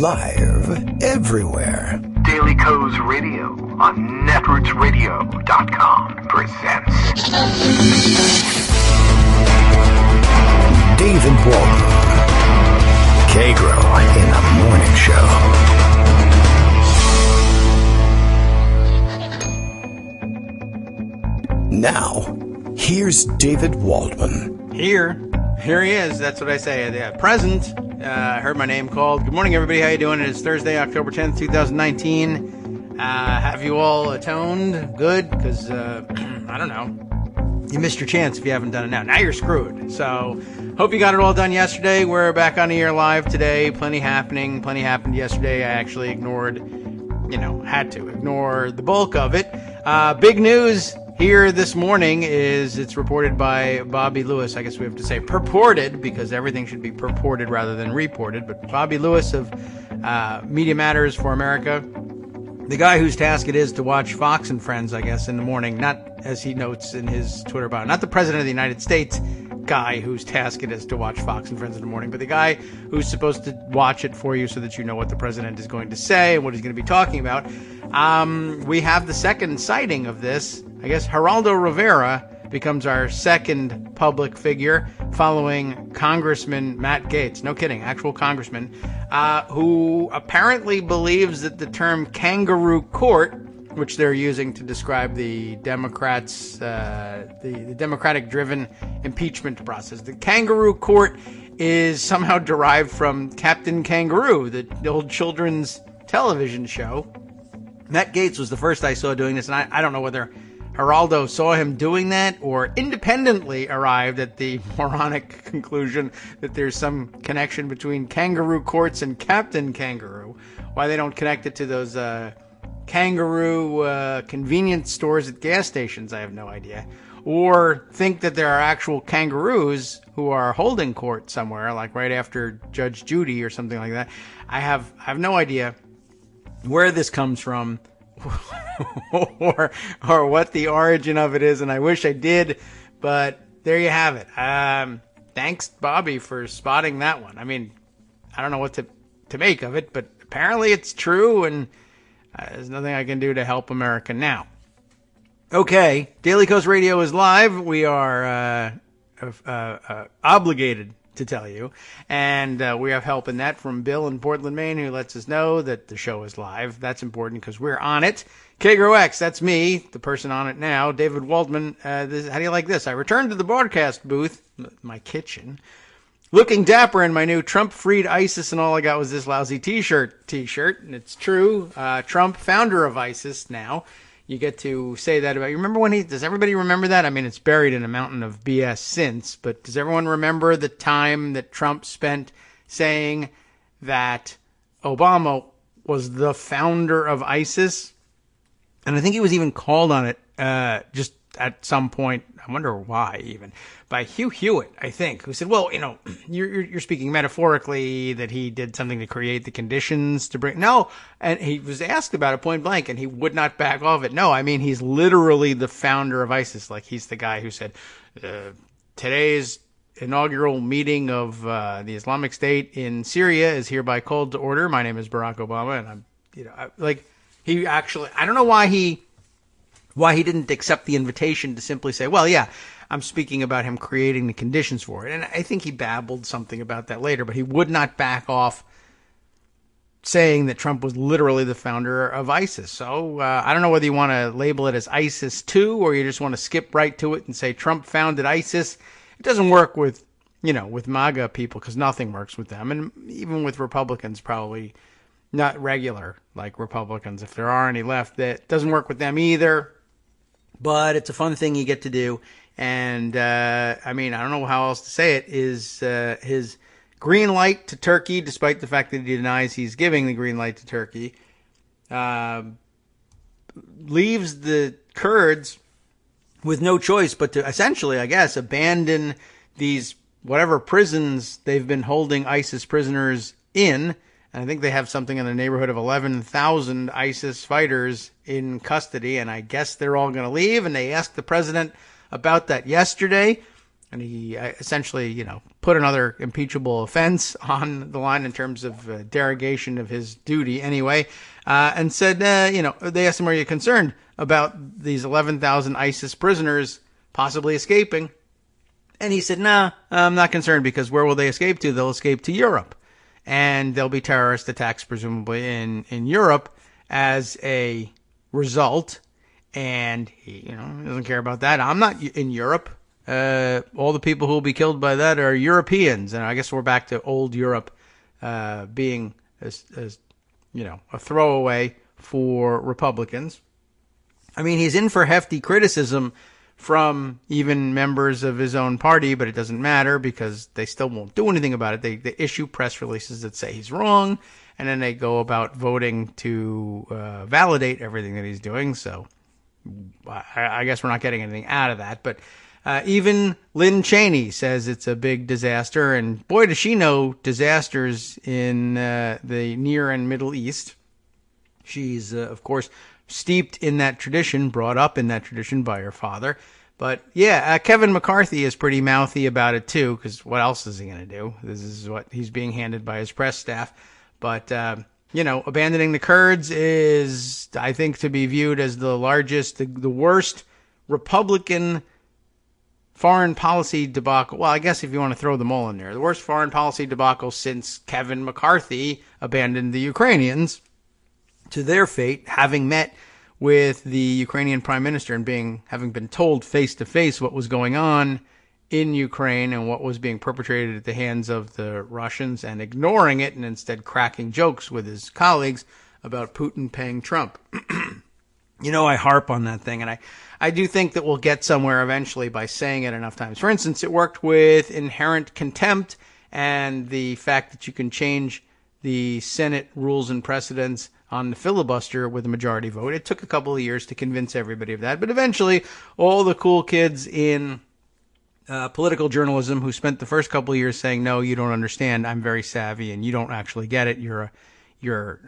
Live everywhere. Daily Kos Radio on netrootsradio.com presents David Walton. Kagro in the Morning Show. Now, here's David Waldman. Here he is. That's what I say. Present. I heard my name called. Good morning, everybody. How you doing? It is Thursday, October 10th, 2019. Have you all atoned? Good? Because, I don't know. You missed your chance if you haven't done it now. Now you're screwed. So, hope you got it all done yesterday. We're back on the air live today. Plenty happening. Plenty happened yesterday. I actually ignored, had to ignore the bulk of it. Big news here this morning is it's reported by Bobby Lewis. I guess we have to say purported because everything should be purported rather than reported. But Bobby Lewis of Media Matters for America, the guy whose task it is to watch Fox and Friends, I guess, in the morning, not as he notes in his Twitter bio, not the President of the United States guy whose task it is to watch Fox and Friends in the morning, but the guy who's supposed to watch it for you so that you know what the president is going to say and what he's going to be talking about. We have the second sighting of this. I guess Geraldo Rivera becomes our second public figure following Congressman Matt Gaetz. No kidding, actual congressman, who apparently believes that the term kangaroo court, which they're using to describe the Democrats, the Democratic-driven impeachment process. The kangaroo court is somehow derived from Captain Kangaroo, the old children's television show. Matt Gaetz was the first I saw doing this, and I don't know whether Geraldo saw him doing that or independently arrived at the moronic conclusion that there's some connection between kangaroo courts and Captain Kangaroo. Why they don't connect it to those kangaroo convenience stores at gas stations, I have no idea. Or think that there are actual kangaroos who are holding court somewhere, like right after Judge Judy or something like that. I have no idea where this comes from or what the origin of it is, and I wish I did, but there you have it. Thanks, Bobby, for spotting that one. I mean, I don't know what to make of it, but apparently it's true, and there's nothing I can do to help America now. Okay, Daily Kos Radio is live. We are obligated to tell you, and we have help in that from Bill in Portland, Maine, who lets us know that the show is live. That's important because we're on it. Kagro X, that's me, the person on it now. David Waldman, how do you like this? I returned to the broadcast booth, my kitchen, looking dapper in my new Trump freed ISIS, and all I got was this lousy t-shirt, and it's true. Trump, founder of ISIS now. You get to say that about, you remember when does everybody remember that? I mean, it's buried in a mountain of BS since, but does everyone remember the time that Trump spent saying that Obama was the founder of ISIS? And I think he was even called on it, just at some point, I wonder why even, by Hugh Hewitt, I think, who said, well, you're speaking metaphorically that he did something to create the conditions to bring, no, and he was asked about it point blank, and he would not back off it. No, I mean, he's literally the founder of ISIS, like he's the guy who said, today's inaugural meeting of the Islamic State in Syria is hereby called to order. My name is Barack Obama, and I'm, he actually, I don't know why he didn't accept the invitation to simply say, well, yeah, I'm speaking about him creating the conditions for it. And I think he babbled something about that later, but he would not back off saying that Trump was literally the founder of ISIS. So I don't know whether you want to label it as ISIS 2 or you just want to skip right to it and say Trump founded ISIS. It doesn't work with, with MAGA people because nothing works with them. And even with Republicans, probably not regular like Republicans, if there are any left, that doesn't work with them either. But it's a fun thing you get to do. And, I mean, I don't know how else to say it, is his green light to Turkey, despite the fact that he denies he's giving the green light to Turkey, leaves the Kurds with no choice but to essentially, I guess, abandon these whatever prisons they've been holding ISIS prisoners in. And I think they have something in the neighborhood of 11,000 ISIS fighters in custody, and I guess they're all going to leave. And they asked the president about that yesterday. And he essentially, put another impeachable offense on the line in terms of derogation of his duty anyway, and said, they asked him, are you concerned about these 11,000 ISIS prisoners possibly escaping? And he said, nah, I'm not concerned, because where will they escape to? They'll escape to Europe. And there'll be terrorist attacks, presumably, in Europe as a result. And he, doesn't care about that. I'm not in Europe. All the people who will be killed by that are Europeans. And I guess we're back to old Europe being, as a throwaway for Republicans. I mean, he's in for hefty criticism from even members of his own party, but it doesn't matter because they still won't do anything about it. They issue press releases that say he's wrong, and then they go about voting to validate everything that he's doing. So I guess we're not getting anything out of that. But even Lynn Cheney says it's a big disaster, and boy, does she know disasters in the Near and Middle East. She's, of course, steeped in that tradition, brought up in that tradition by her father. But yeah, Kevin McCarthy is pretty mouthy about it too, because what else is he going to do? This is what he's being handed by his press staff. But, abandoning the Kurds is, I think, to be viewed as the largest, the worst Republican foreign policy debacle. Well, I guess if you want to throw them all in there, the worst foreign policy debacle since Kevin McCarthy abandoned the Ukrainians to their fate, having met with the Ukrainian prime minister and having been told face to face what was going on in Ukraine and what was being perpetrated at the hands of the Russians, and ignoring it and instead cracking jokes with his colleagues about Putin paying Trump. I harp on that thing, and I do think that we'll get somewhere eventually by saying it enough times. For instance, it worked with inherent contempt and the fact that you can change the Senate rules and precedents on the filibuster with a majority vote. It took a couple of years to convince everybody of that, but eventually all the cool kids in political journalism who spent the first couple of years saying, no, you don't understand, I'm very savvy, and you don't actually get it, you're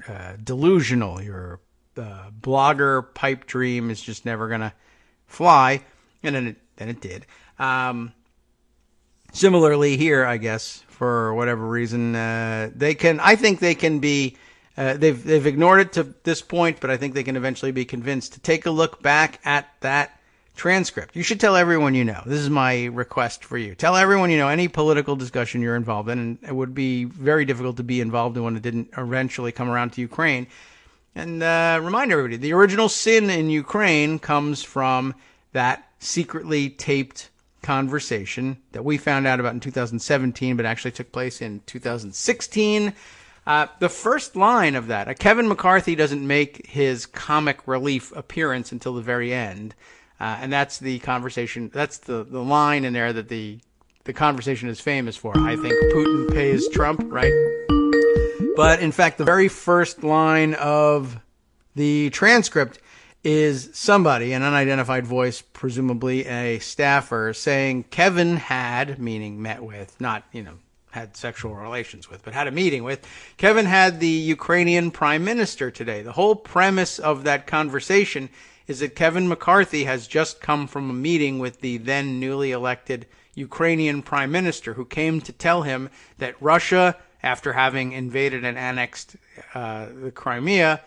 delusional, your blogger pipe dream is just never going to fly, and then it did. Similarly here, I guess, for whatever reason, I think they can be, they've ignored it to this point, but I think they can eventually be convinced to take a look back at that transcript. You should tell everyone you know. This is my request for you. Tell everyone you know any political discussion you're involved in, and it would be very difficult to be involved in one that didn't eventually come around to Ukraine. And remind everybody, the original sin in Ukraine comes from that secretly taped conversation that we found out about in 2017, but actually took place in 2016. The first line of that, Kevin McCarthy doesn't make his comic relief appearance until the very end. And that's the conversation, that's the line in there that the conversation is famous for. I think Putin pays Trump, right? But in fact, the very first line of the transcript is somebody, an unidentified voice, presumably a staffer, saying Kevin had, meaning met with, not, had sexual relations with, but had a meeting with. Kevin had the Ukrainian prime minister today. The whole premise of that conversation is that Kevin McCarthy has just come from a meeting with the then newly elected Ukrainian prime minister, who came to tell him that Russia, after having invaded and annexed the Crimea,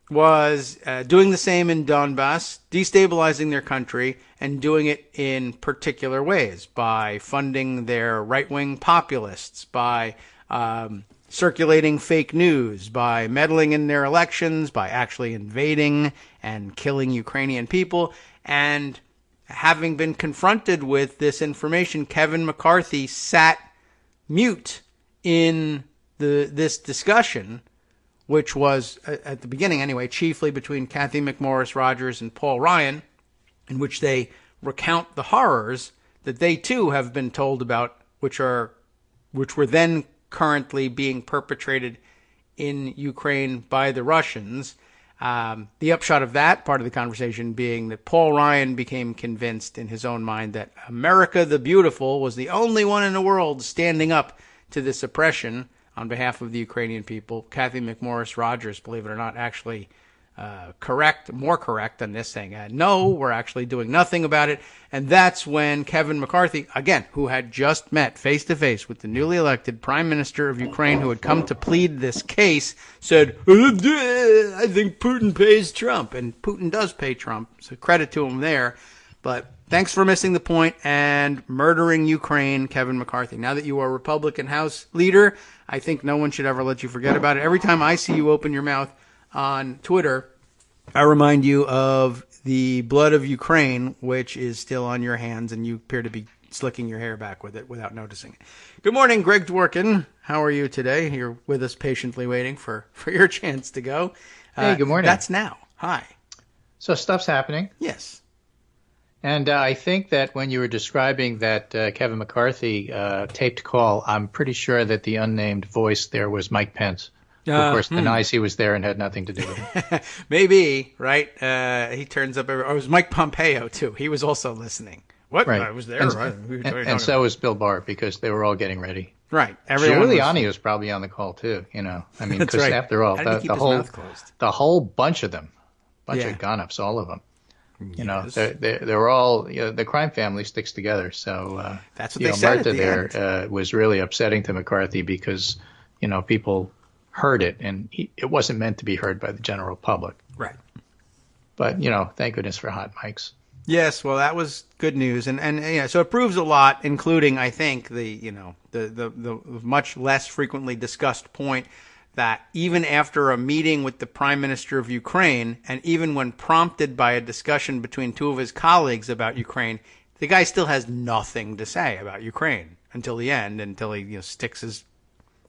was doing the same in Donbass, destabilizing their country, and doing it in particular ways, by funding their right-wing populists, by circulating fake news, by meddling in their elections, by actually invading and killing Ukrainian people. And having been confronted with this information, Kevin McCarthy sat mute in this discussion, which was, at the beginning anyway, chiefly between Kathy McMorris Rodgers and Paul Ryan, in which they recount the horrors that they too have been told about, which were then currently being perpetrated in Ukraine by the Russians. The upshot of that part of the conversation being that Paul Ryan became convinced in his own mind that America the Beautiful was the only one in the world standing up to this oppression on behalf of the Ukrainian people. Kathy McMorris Rodgers, believe it or not, actually more correct than this, saying, no, we're actually doing nothing about it. And that's when Kevin McCarthy, again, who had just met face to face with the newly elected prime minister of Ukraine, who had come to plead this case, said, I think Putin pays Trump. And Putin does pay Trump, so credit to him there. But thanks for missing the point and murdering Ukraine, Kevin McCarthy. Now that you are Republican House leader, I think no one should ever let you forget about it. Every time I see you open your mouth on Twitter, I remind you of the blood of Ukraine, which is still on your hands, and you appear to be slicking your hair back with it without noticing it. Good morning, Greg Dworkin. How are you today? You're with us patiently waiting for your chance to go. Hey, good morning. That's now. Hi. So stuff's happening. Yes. And I think that when you were describing that Kevin McCarthy taped call, I'm pretty sure that the unnamed voice there was Mike Pence. Of course, denies he was there and had nothing to do with it. Maybe, right? He turns up. It was Mike Pompeo, too. He was also listening. What? Right. I was there. And so was Bill Barr, because they were all getting ready. Right. Giuliani was probably on the call, too. I mean, because right. after all, the whole bunch of them, of gun-ups, all of them. Yes. They were all, the crime family sticks together. So that's what they said Martha at the end. Was really upsetting to McCarthy because, people heard it, and it wasn't meant to be heard by the general public. Right. But, thank goodness for hot mics. Yes, well, that was good news, and so it proves a lot, including, I think, the much less frequently discussed point that even after a meeting with the Prime Minister of Ukraine, and even when prompted by a discussion between two of his colleagues about Ukraine, the guy still has nothing to say about Ukraine until the end, until he sticks his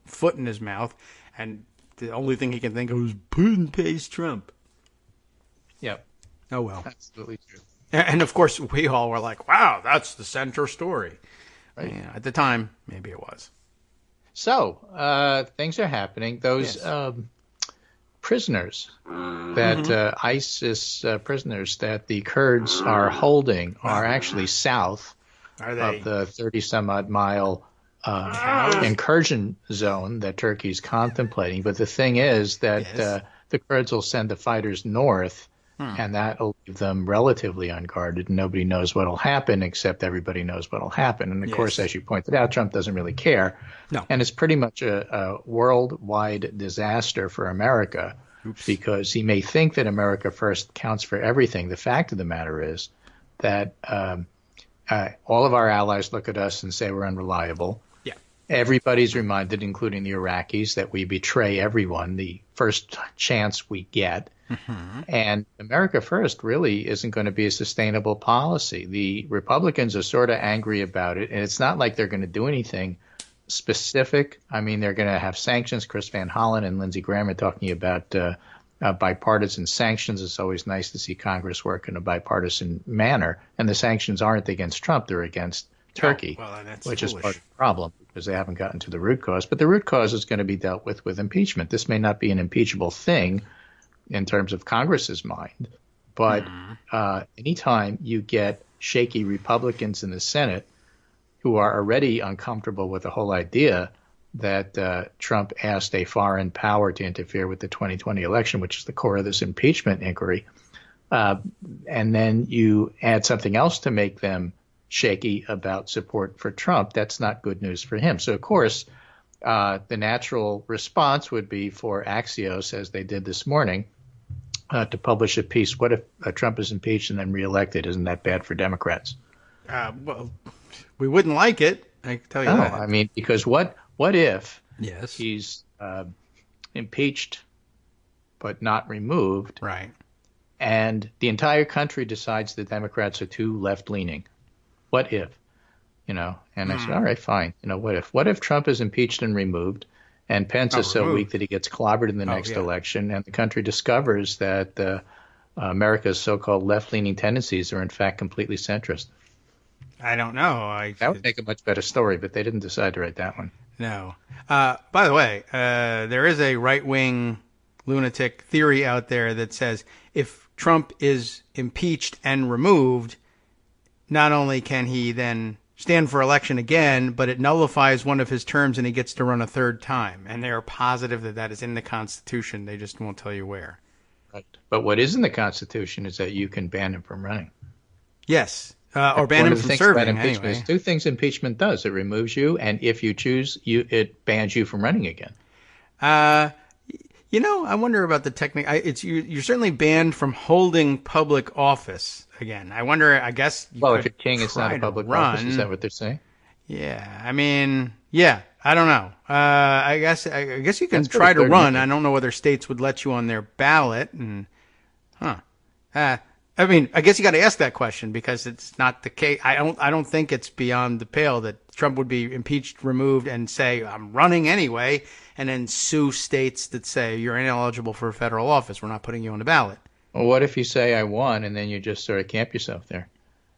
foot in his mouth, and the only thing he can think of is Putin pays Trump. Yep. Oh, well. Absolutely true. And, of course, we all were like, wow, that's the center story. Right. Yeah, at the time, maybe it was. So, things are happening. Those prisoners that ISIS prisoners that the Kurds are holding are actually south of the 30-some-odd mile incursion zone that Turkey's contemplating. But the thing is that the Kurds will send the fighters north, and that will leave them relatively unguarded. Nobody knows what will happen, except everybody knows what will happen. And, of course, as you pointed out, Trump doesn't really care. No. And it's pretty much a worldwide disaster for America because he may think that America first counts for everything. The fact of the matter is that all of our allies look at us and say we're unreliable. Yeah. Everybody's reminded, including the Iraqis, that we betray everyone the first chance we get. Mm-hmm. And America First really isn't going to be a sustainable policy. The Republicans are sort of angry about it, and it's not like they're going to do anything specific. I mean, they're going to have sanctions. Chris Van Hollen and Lindsey Graham are talking about bipartisan sanctions. It's always nice to see Congress work in a bipartisan manner. And the sanctions aren't against Trump. They're against Turkey, which is part of the problem because they haven't gotten to the root cause. But the root cause is going to be dealt with impeachment. This may not be an impeachable thing in terms of Congress's mind, but anytime you get shaky Republicans in the Senate who are already uncomfortable with the whole idea that Trump asked a foreign power to interfere with the 2020 election, which is the core of this impeachment inquiry, and then you add something else to make them shaky about support for Trump, that's not good news for him. So, of course, the natural response would be for Axios, as they did this morning, to publish a piece. What if Trump is impeached and then reelected? Isn't that bad for Democrats? Well, we wouldn't like it. I can tell you that. I mean, because what if yes. he's impeached but not removed, right? And the entire country decides the Democrats are too left-leaning? What if? And I said, all right, fine. What if Trump is impeached and removed, and Pence is so weak that he gets clobbered in the next election, and the country discovers that America's so-called left-leaning tendencies are in fact completely centrist? I don't know. That would make a much better story, but they didn't decide to write that one. No. By the way, there is a right-wing lunatic theory out there that says if Trump is impeached and removed, not only can he then stand for election again, but it nullifies one of his terms and he gets to run a third time. And they are positive that that is in the Constitution. They just won't tell you where. Right. But what is in the Constitution is that you can ban him from running. Yes. Or ban One him of the from things serving, about impeachment anyway. is two things impeachment does. It removes you, and if you choose, it bans you from running again. I wonder about the technique. You're certainly banned from holding public office again. I wonder, I guess you Well, could if you're king, it's not try a to public run. office. Is that what they're saying? Yeah, I mean, yeah, I don't know. I guess you can That's try to pretty run. clear. I don't know whether states would let you on their ballot. And I mean, I guess you got to ask that question because it's not the case. I don't think it's beyond the pale that Trump would be impeached, removed, and say I'm running anyway, and then sue states that say you're ineligible for a federal office. We're not putting you on the ballot. Well, what if you say I won, and then you just sort of camp yourself there?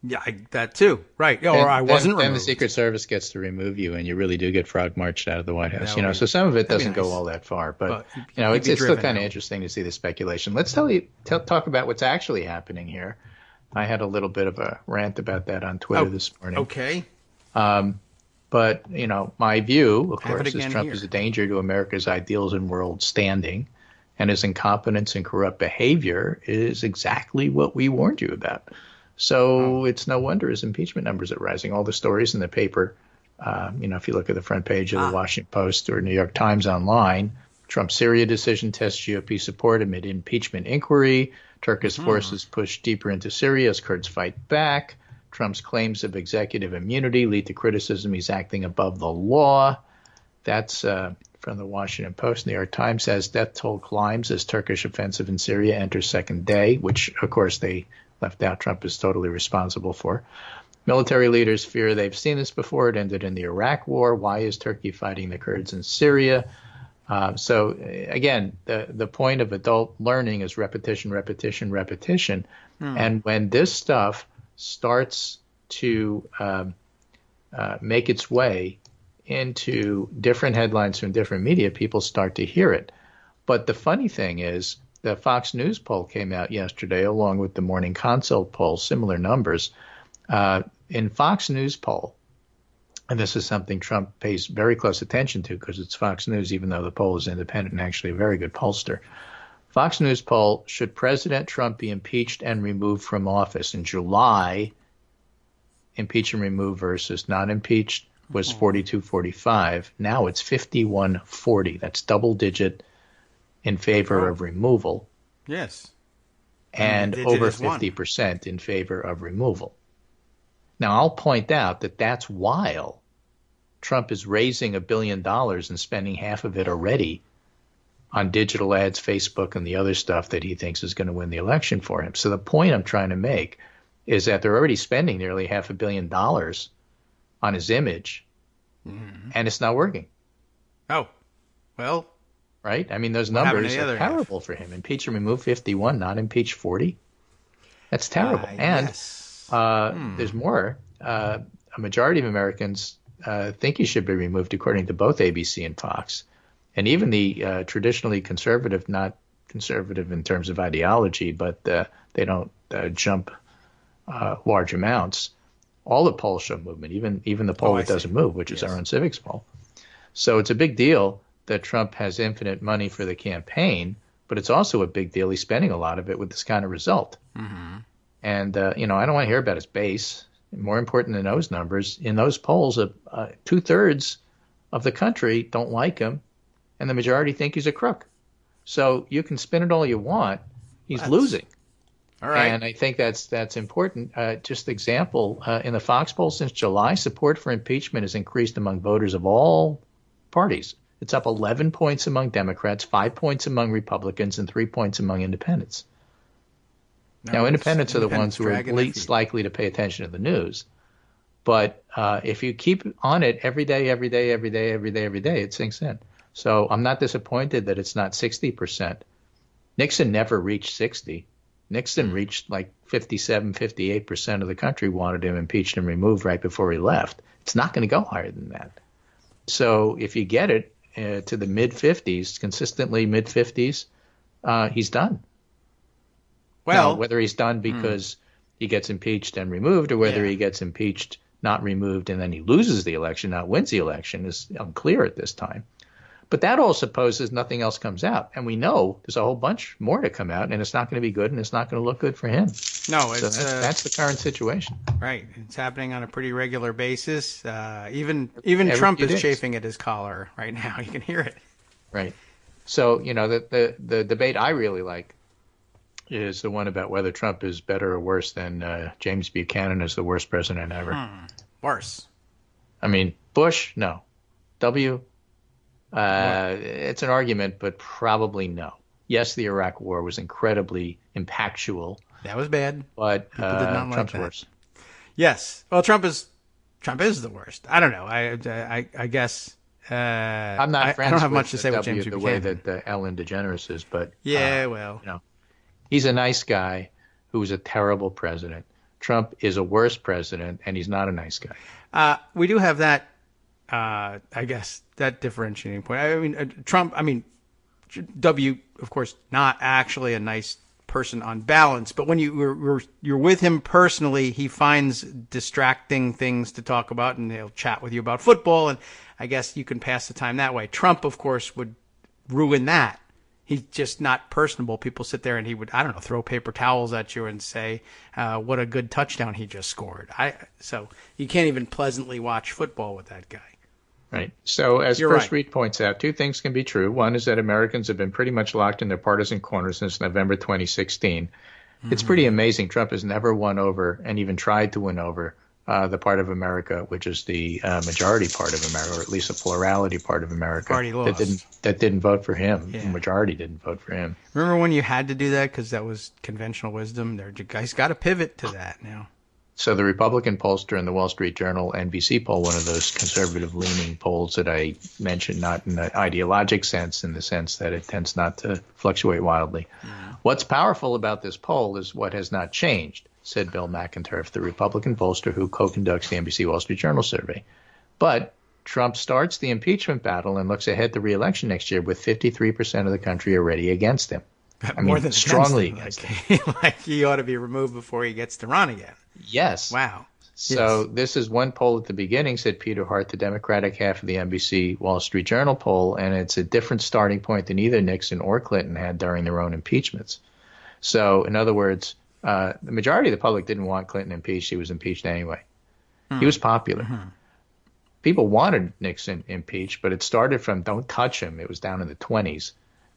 Yeah, that too, right? Or I wasn't removed. Then the Secret Service gets to remove you, and you really do get frog marched out of the White House. That would be- So some of it that'd be doesn't go nice. all that far, but you'd it's be still driven kind of out. interesting to see the speculation. Let's talk about what's actually happening here. I had a little bit of a rant about that on Twitter this morning. Okay. But my view, of Have it course, is again Trump here. is a danger to America's ideals and world standing, and his incompetence and corrupt behavior is exactly what we warned you about. So it's no wonder his impeachment numbers are rising. All the stories in the paper, if you look at the front page of the Washington Post or New York Times online, Trump's Syria decision tests GOP support amid impeachment inquiry. Turkish forces push deeper into Syria as Kurds fight back. Trump's claims of executive immunity lead to criticism he's acting above the law. That's from the Washington Post. New York Times says death toll climbs as Turkish offensive in Syria enters second day, which, of course, they left out Trump is totally responsible for. Military leaders fear they've seen this before. It ended in the Iraq War. Why is Turkey fighting the Kurds in Syria? So, again, the point of adult learning is repetition, repetition, repetition. And when this stuff starts to make its way into different headlines from different media, people start to hear it. But the funny thing is, the Fox News poll came out yesterday, along with the Morning Consult poll, similar numbers. In Fox News poll, and this is something Trump pays very close attention to because it's Fox News, even though the poll is independent and actually a very good pollster. Fox News poll, should President Trump be impeached and removed from office? In July, impeach and remove versus not impeached was 42-45. Now it's 51-40. That's double digit in favor of removal. Yes. And digit over is one. 50% in favor of removal. Now, I'll point out that that's while Trump is raising $1 billion and spending half of it already on digital ads, Facebook, and the other stuff that he thinks is going to win the election for him. So the point I'm trying to make is that they're already spending nearly $500 million on his image, and it's not working. Oh, well, Right? I mean, those What happened to numbers the are other half? terrible for him. Impeach and remove 51, not impeach 40. That's terrible. And yes. there's more. A majority of Americans think he should be removed, according to both ABC and Fox. And even the traditionally conservative, not conservative in terms of ideology, but they don't jump large amounts. All the polls show movement, even the poll I that doesn't move, which is our own civics poll. So it's a big deal that Trump has infinite money for the campaign, but it's also a big deal he's spending a lot of it with this kind of result. And, I don't want to hear about his base. More important than those numbers, in those polls, 2/3 of the country don't like him, and the majority think he's a crook. So you can spin it all you want. He's losing. All right. And I think that's important. Just example, in the Fox poll since July, support for impeachment has increased among voters of all parties. It's up 11 points among Democrats, 5 points among Republicans, and 3 points among independents. Now, independents are the ones who are least likely to pay attention to the news. But if you keep on it every day, it sinks in. So I'm not disappointed that it's not 60%. Nixon never reached 60. Nixon reached like 57, 58% of the country wanted him impeached and removed right before he left. It's not going to go higher than that. So if you get it to the mid-50s, consistently mid-50s, he's done. Well, now, whether he's done because he gets impeached and removed, or whether he gets impeached, not removed, and then he loses the election, not wins the election, is unclear at this time. But that all supposes nothing else comes out. And we know there's a whole bunch more to come out, and it's not going to be good, and it's not going to look good for him. No, So that's the current situation. Right. It's happening on a pretty regular basis. Even Trump is chafing at his collar right now. You can hear it. Right. So, the debate I really like is the one about whether Trump is better or worse than James Buchanan is the worst president ever. Worse. I mean, Bush, no. W, it's an argument, but probably no. Yes, the Iraq War was incredibly impactful. That was bad. But People did not like Trump's that. worse. Yes. Well, Trump is the worst. I don't know. I guess. I'm not friends I don't have with much to say with James the Buchanan. way that Ellen DeGeneres is, but well, he's a nice guy who was a terrible president. Trump is a worse president, and he's not a nice guy. We do have that. I guess that differentiating point. I mean, Trump. I mean, W. Of course, not actually a nice person on balance, but when you're with him personally, he finds distracting things to talk about, and he'll chat with you about football, and I guess you can pass the time that way. Trump, of course, would ruin that. He's just not personable. People sit there and he would, I don't know, throw paper towels at you and say, what a good touchdown he just scored. So you can't even pleasantly watch football with that guy. Right. So as You're First right. Read points out, two things can be true. One is that Americans have been pretty much locked in their partisan corners since November 2016. It's pretty amazing. Trump has never won over and even tried to win over the part of America, which is the majority part of America, or at least a plurality part of America Party lost. that didn't vote for him. Yeah. The majority didn't vote for him. Remember when you had to do that because that was conventional wisdom? You guys got to pivot to that now. So the Republican pollster in the Wall Street Journal NBC poll, one of those conservative-leaning polls that I mentioned, not in an ideologic sense, in the sense that it tends not to fluctuate wildly. What's powerful about this poll is what has not changed, said Bill McInturff, the Republican pollster who co-conducts the NBC Wall Street Journal survey. But Trump starts the impeachment battle and looks ahead to re-election next year with 53% of the country already against him. More than strongly against against him. him. Like he ought to be removed before he gets to run again. Yes. Wow. So this is one poll at the beginning, said Peter Hart, the Democratic half of the NBC Wall Street Journal poll, and it's a different starting point than either Nixon or Clinton had during their own impeachments. So, in other words, the majority of the public didn't want Clinton impeached. He was impeached anyway. He was popular. People wanted Nixon impeached, but it started from don't touch him. It was down in the 20s,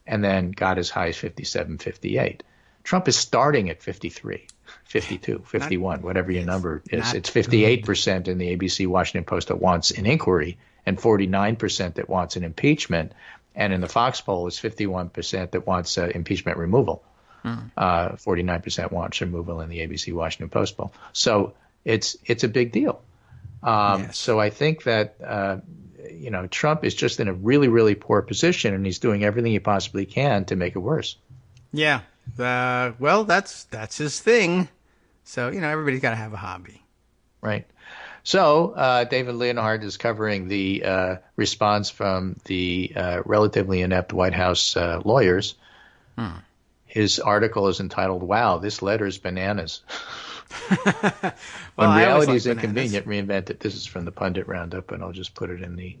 and then got as high as 57, 58. Trump is starting at 53. 52, 51, whatever your number is. It's 58% in the ABC Washington Post that wants an inquiry and 49% that wants an impeachment. And in the Fox poll, it's 51% that wants impeachment removal. 49% wants removal in the ABC Washington Post poll. So it's a big deal. So I think that, Trump is just in a really, really poor position, and he's doing everything he possibly can to make it worse. Yeah. Well, that's his thing. So, everybody's got to have a hobby. Right. So David Leonhardt is covering the response from the relatively inept White House lawyers. His article is entitled, "Wow, this letter's bananas." When reality is inconvenient, reinvent it. This is from the Pundit Roundup, and I'll just put it in the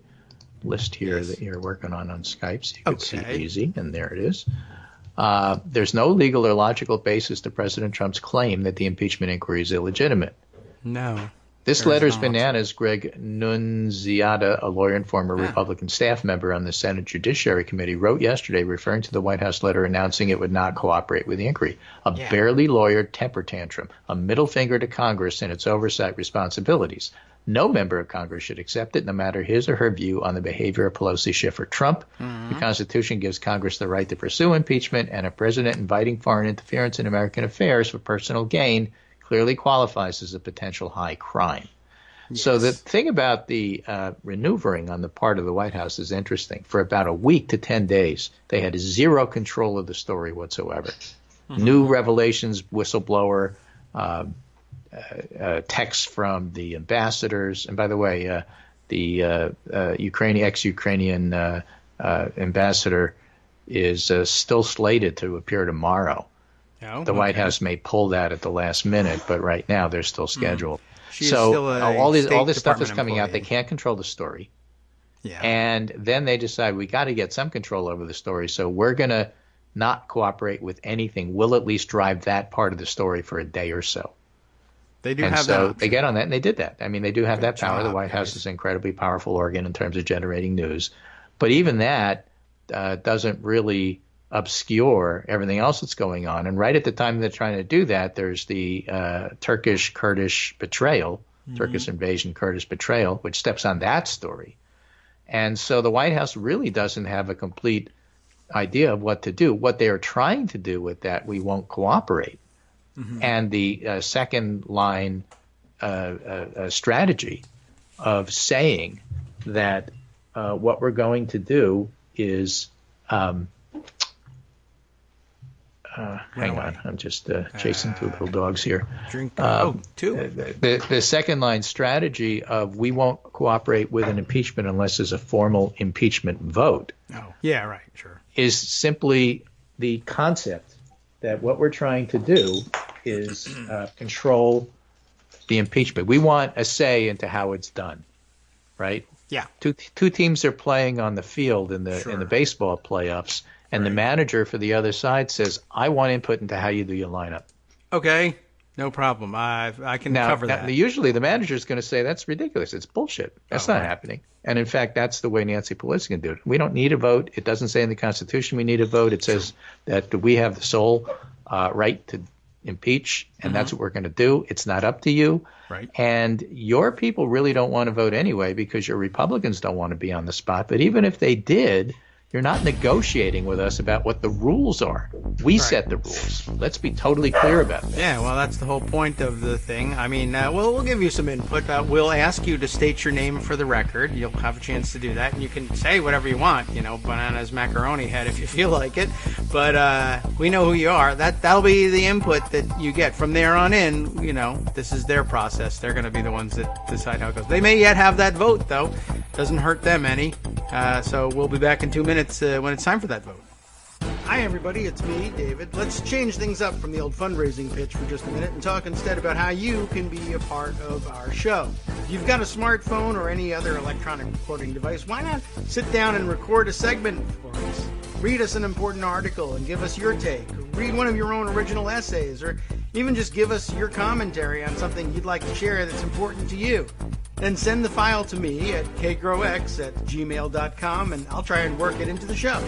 list here that you're working on Skype so you can see it easy. And there it is. There's no legal or logical basis to President Trump's claim that the impeachment inquiry is illegitimate. No. This letter's bananas. Greg Nunziata, a lawyer and former Republican staff member on the Senate Judiciary Committee, wrote yesterday referring to the White House letter announcing it would not cooperate with the inquiry. A barely lawyered temper tantrum, a middle finger to Congress and its oversight responsibilities. No member of Congress should accept it, no matter his or her view on the behavior of Pelosi, Schiff, or Trump. The Constitution gives Congress the right to pursue impeachment, and a president inviting foreign interference in American affairs for personal gain clearly qualifies as a potential high crime. Yes. So the thing about the maneuvering on the part of the White House is interesting. For about a week to 10 days, they had zero control of the story whatsoever. New revelations, whistleblower, texts from the ambassadors. And by the way, the ex-Ukrainian ambassador is still slated to appear tomorrow. The White House may pull that at the last minute, but right now they're still scheduled. She's still all this stuff is Department coming out. They employee. can't control the story. Yeah. And then they decide we got to get some control over the story, so we're going to not cooperate with anything. We'll at least drive that part of the story for a day or so. They do And have so that. they get on that, and they did that. I mean, they do have Good that power. The job, White House guys. is an incredibly powerful organ in terms of generating news. But even that doesn't really obscure everything else that's going on. And right at the time they're trying to do that, there's the Turkish-Kurdish betrayal, Turkish invasion, Kurdish betrayal, which steps on that story. And so the White House really doesn't have a complete idea of what to do. What they are trying to do with that, we won't cooperate. And the second line strategy of saying that what we're going to do is hang on, I'm just chasing two little dogs here. Drink. Two. The second line strategy of we won't cooperate with an impeachment unless there's a formal impeachment vote. Oh, yeah, right, sure. Is simply the concept that what we're trying to do is control the impeachment. We want a say into how it's done, right? Yeah. Two teams are playing on the field in the baseball playoffs, and the manager for the other side says, "I want input into how you do your lineup." Okay, no problem. I can cover that. Usually the manager is going to say, "That's ridiculous. It's bullshit. That's not happening." And in fact, that's the way Nancy Pelosi can do it. We don't need a vote. It doesn't say in the Constitution we need a vote. It says that we have the sole right to impeach, and that's what we're going to do. It's not up to you. Right. And your people really don't want to vote anyway because your Republicans don't want to be on the spot. But even if they did, you're not negotiating with us about what the rules are. We set the rules. Let's be totally clear about that. Yeah, well, that's the whole point of the thing. I mean, we'll give you some input. We'll ask you to state your name for the record. You'll have a chance to do that, and you can say whatever you want, bananas, macaroni head if you feel like it. But we know who you are. That'll be the input that you get. From there on in, this is their process. They're going to be the ones that decide how it goes. They may yet have that vote, though. Doesn't hurt them any. So we'll be back in 2 minutes when it's time for that vote. Hi, everybody. It's me, David. Let's change things up from the old fundraising pitch for just a minute and talk instead about how you can be a part of our show. If you've got a smartphone or any other electronic recording device, why not sit down and record a segment for us? Read us an important article and give us your take. Or read one of your own original essays, or even just give us your commentary on something you'd like to share that's important to you. Then send the file to me at kagrox@gmail.com, and I'll try and work it into the show.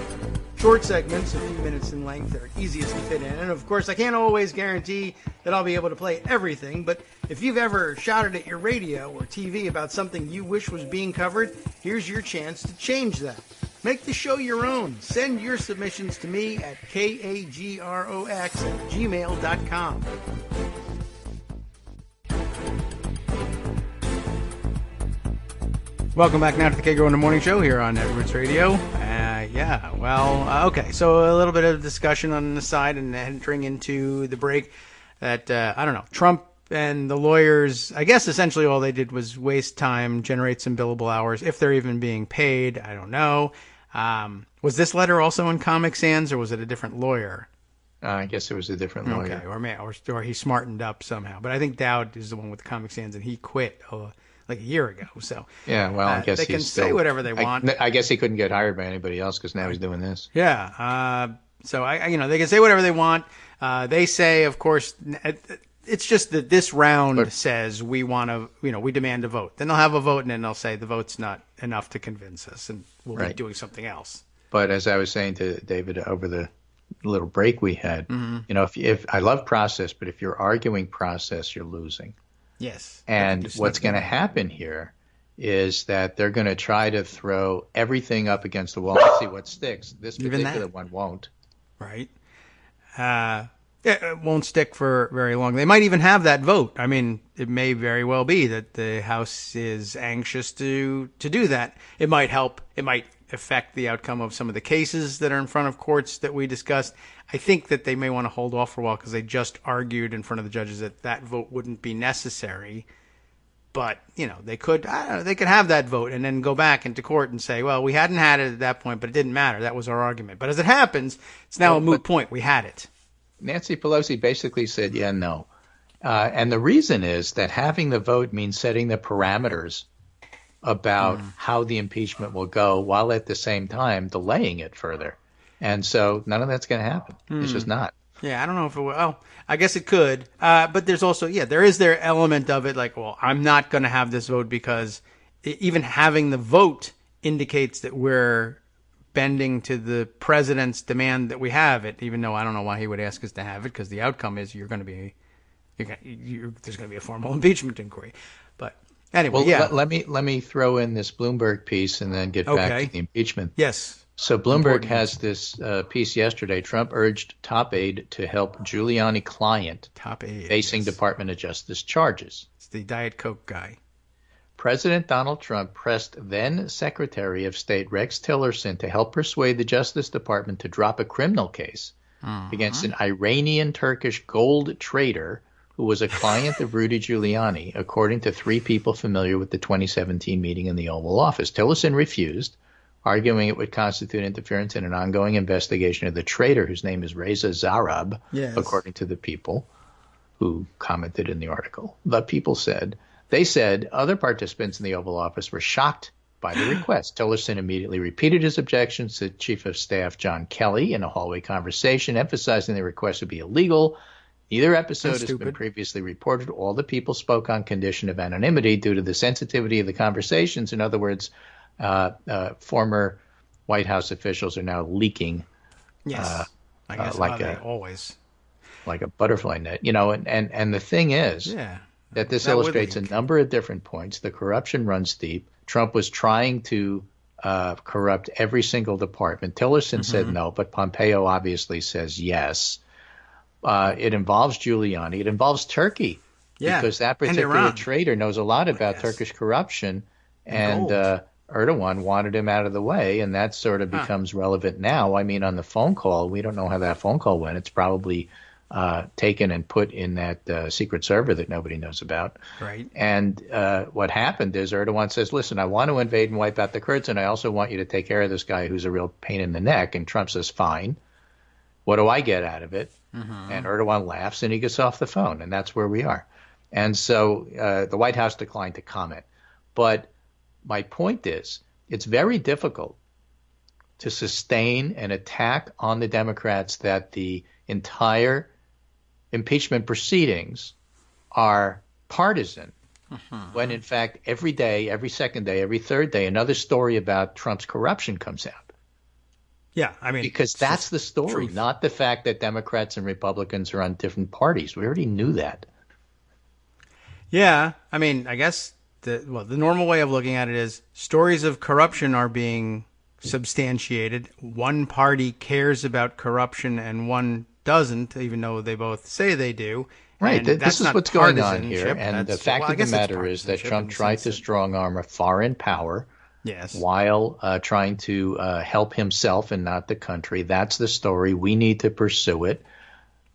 Short segments, a few minutes in length, are easiest to fit in. And of course, I can't always guarantee that I'll be able to play everything, but if you've ever shouted at your radio or TV about something you wish was being covered, here's your chance to change that. Make the show your own. Send your submissions to me at kagrox@gmail.com. Welcome back now to the Kagro in the Morning Show here on Networks Radio. Okay. So a little bit of discussion on the side and entering into the break that, Trump and the lawyers, I guess essentially all they did was waste time, generate some billable hours, if they're even being paid. I don't know. Was this letter also in Comic Sans, or was it a different lawyer? I guess it was a different lawyer. Okay, or he smartened up somehow. But I think Dowd is the one with Comic Sans, and he quit like a year ago. So yeah, well, I guess they can say whatever they want. I guess he couldn't get hired by anybody else because now he's doing this. Yeah. So they can say whatever they want. They say, of course, it's just that this round says we want to, we demand a vote. Then they'll have a vote, and then they'll say the vote's not enough to convince us, and we'll be doing something else. But as I was saying to David over the little break we had, if I love process, but if you're arguing process, you're losing. Yes. And what's going to happen here is that they're going to try to throw everything up against the wall and see what sticks. This particular one won't. Right. It won't stick for very long. They might even have that vote. I mean, it may very well be that the House is anxious to do that. It might help. It might affect the outcome of some of the cases that are in front of courts that we discussed. I think that they may want to hold off for a while because they just argued in front of the judges that vote wouldn't be necessary. But, they could have that vote and then go back into court and say, well, we hadn't had it at that point, but it didn't matter. That was our argument. But as it happens, it's now a moot point. We had it. Nancy Pelosi basically said, yeah, no. And the reason is that having the vote means setting the parameters about how the impeachment will go, while at the same time delaying it further. And so none of that's going to happen. It's just not. Yeah, I don't know if it will. Oh, I guess it could. But there's also, there is their element of it like, well, I'm not going to have this vote because even having the vote indicates that we're bending to the president's demand that we have it, even though I don't know why he would ask us to have it, because the outcome is there's going to be a formal impeachment inquiry. But anyway, well, let me throw in this Bloomberg piece and then get back to the impeachment. Yes. So Bloomberg has this piece yesterday. Trump urged top aide to help Giuliani client facing Department of Justice charges. It's the Diet Coke guy. President Donald Trump pressed then Secretary of State Rex Tillerson to help persuade the Justice Department to drop a criminal case against an Iranian Turkish gold trader who was a client of Rudy Giuliani, according to 3 people familiar with the 2017 meeting in the Oval Office. Tillerson refused, arguing it would constitute interference in an ongoing investigation of the traitor, whose name is Reza Zarrab, according to the people who commented in the article. The people said, other participants in the Oval Office were shocked by the request. Tillerson immediately repeated his objections to Chief of Staff John Kelly in a hallway conversation, emphasizing the request would be illegal. Neither episode has been previously reported. All the people spoke on condition of anonymity due to the sensitivity of the conversations. In other words, former White House officials are now leaking, I guess always like a butterfly net, and the thing is that this illustrates a number of different points. The corruption runs deep. Trump was trying to corrupt every single department. Tillerson said no, but Pompeo obviously says yes. It involves Giuliani. It involves Turkey because that particular traitor knows a lot about Turkish corruption, and Erdogan wanted him out of the way, and that sort of becomes relevant now. I mean, on the phone call, we don't know how that phone call went. It's probably taken and put in that secret server that nobody knows about. Right. And what happened is Erdogan says, listen, I want to invade and wipe out the Kurds, and I also want you to take care of this guy who's a real pain in the neck. And Trump says, fine. What do I get out of it? And Erdogan laughs, and he gets off the phone, and that's where we are. And so the White House declined to comment. But my point is, it's very difficult to sustain an attack on the Democrats that the entire impeachment proceedings are partisan, when in fact every day, every second day, every third day, another story about Trump's corruption comes out. Yeah, I mean, because that's the story, not the fact that Democrats and Republicans are on different parties. We already knew that. Yeah, I mean, I guess the normal way of looking at it is stories of corruption are being substantiated. One party cares about corruption and one doesn't, even though they both say they do. Right. This is what's going on here. And the fact of the matter is that Trump tried to strong arm a foreign power while trying to help himself and not the country. That's the story. We need to pursue it.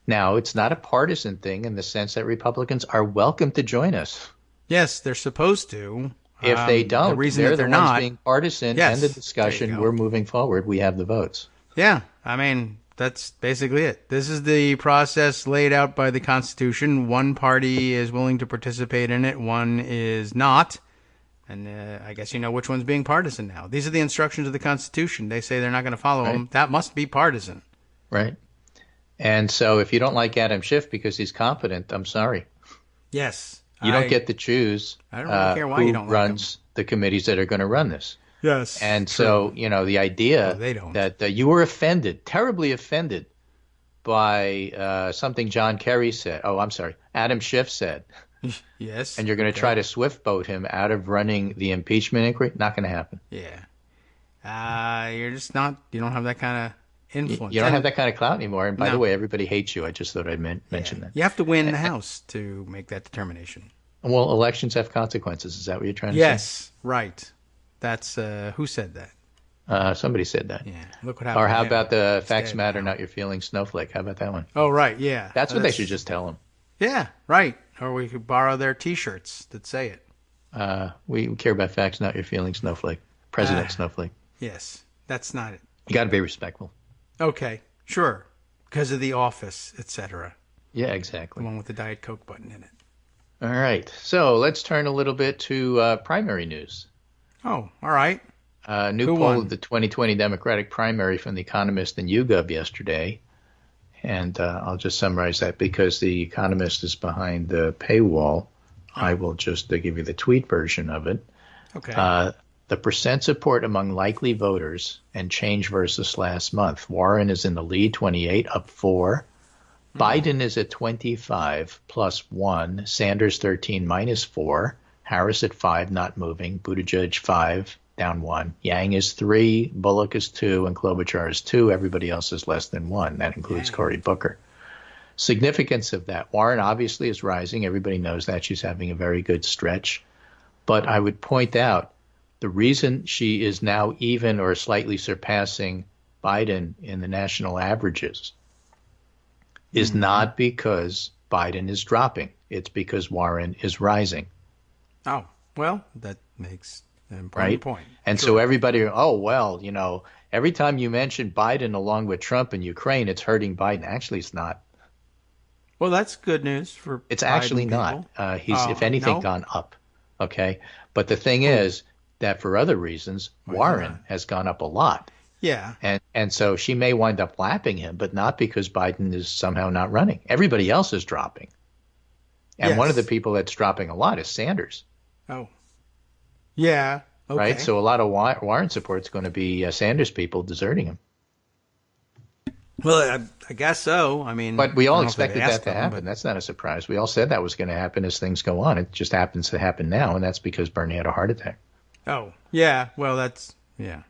Now, it's not a partisan thing in the sense that Republicans are welcome to join us. Yes, they're supposed to. If they don't, the reason they're that the they're ones not being partisan. End the discussion. We're moving forward. We have the votes. Yeah, I mean, that's basically it. This is the process laid out by the Constitution. One party is willing to participate in it, one is not. And I guess you know which one's being partisan now. These are the instructions of the Constitution. They say they're not going to follow them. That must be partisan. Right. And so if you don't like Adam Schiff because he's competent, I'm sorry. Yes. You don't get to choose I don't really care why who you don't runs the committees that are going to run this. Yes. And so, the idea that you were offended, terribly offended by something John Kerry said. Oh, I'm sorry. Adam Schiff said. Yes. And you're going to try to swift boat him out of running the impeachment inquiry? Not going to happen. Yeah. You're just not, you don't have that kind of influence. You don't have that kind of clout anymore. And by the way, everybody hates you. I just thought I'd mention that. You have to win the House to make that determination. Well, elections have consequences. Is that what you're trying to say? Yes, right. That's who said that? Somebody said that. Yeah. Look what happened. Or how about the facts matter, not your feelings, snowflake? How about that one? Oh, right. Yeah. That's what they should just tell them. Yeah, right. Or we could borrow their T-shirts that say it. We care about facts, not your feelings, snowflake. President Snowflake. Yes, that's not it. You got to be respectful. Okay, sure. Because of the office, etc. Yeah, exactly. The one with the Diet Coke button in it. All right. So let's turn a little bit to primary news. Oh, all right. New Who poll won? of the 2020 Democratic primary from The Economist and YouGov yesterday. And I'll just summarize that because The Economist is behind the paywall. I will just give you the tweet version of it. Okay. The percent support among likely voters and change versus last month. Warren is in the lead, 28, up 4. Biden is at 25, plus 1. Sanders, 13, minus 4. Harris at 5, not moving. Buttigieg, 5, down 1. Yang is 3. Bullock is 2. And Klobuchar is 2. Everybody else is less than 1. That includes Cory Booker. Significance of that. Warren obviously is rising. Everybody knows that. She's having a very good stretch. But I would point out the reason she is now even or slightly surpassing Biden in the national averages is not because Biden is dropping. It's because Warren is rising. Oh, well, that makes an important point. And so everybody, every time you mention Biden along with Trump and Ukraine, it's hurting Biden. Actually, it's not. Well, that's good news for It's Biden actually people. not. He's, if anything, gone up. Okay. But the thing is that for other reasons, Warren has gone up a lot. Yeah. And so she may wind up lapping him, but not because Biden is somehow not running. Everybody else is dropping. And one of the people that's dropping a lot is Sanders. Oh. Yeah. Okay. Right? So a lot of Warren support is going to be Sanders people deserting him. Well, I guess so. I mean, but we all I don't know if expected they'd that asked to them, happen. but- That's not a surprise. We all said that was going to happen as things go on. It just happens to happen now, and that's because Bernie had a heart attack. Oh, yeah. Well, that's, yeah.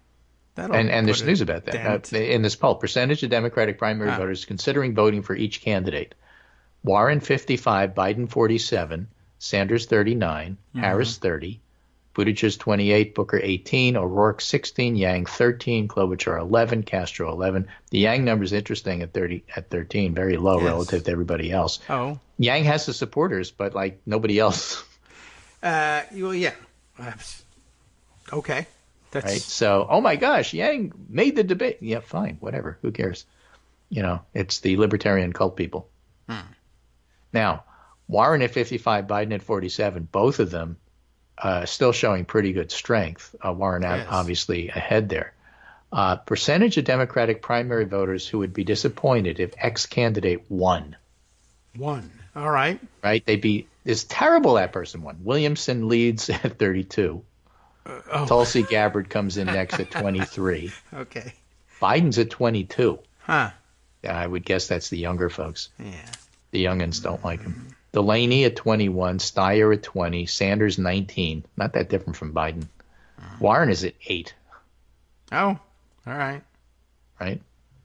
That'll And there's put news a about that. dent. In this poll, percentage of Democratic primary voters considering voting for each candidate. Warren, 55, Biden, 47, Sanders, 39, Harris, 30, Buttigieg, 28, Booker, 18, O'Rourke, 16, Yang, 13, Klobuchar, 11, Castro, 11. The Yang number is interesting at 13, very low relative to everybody else. Oh. Yang has the supporters, but like nobody else. Well, yeah. Okay. That's Right. So, oh my gosh, Yang made the debate. Yeah, fine, whatever. Who cares? It's the libertarian cult people. Now, Warren at 55, Biden at 47, both of them still showing pretty good strength. Warren obviously ahead there. Percentage of Democratic primary voters who would be disappointed if X candidate won. One. All right. Right? It's terrible that person won. Williamson leads at 32. Tulsi Gabbard comes in next at 23. Okay. Biden's at 22. Huh. Yeah, I would guess that's the younger folks. Yeah. The youngins don't like him. Delaney at 21, Steyer at 20, Sanders 19. Not that different from Biden. Warren is at 8. Oh, all right. Right?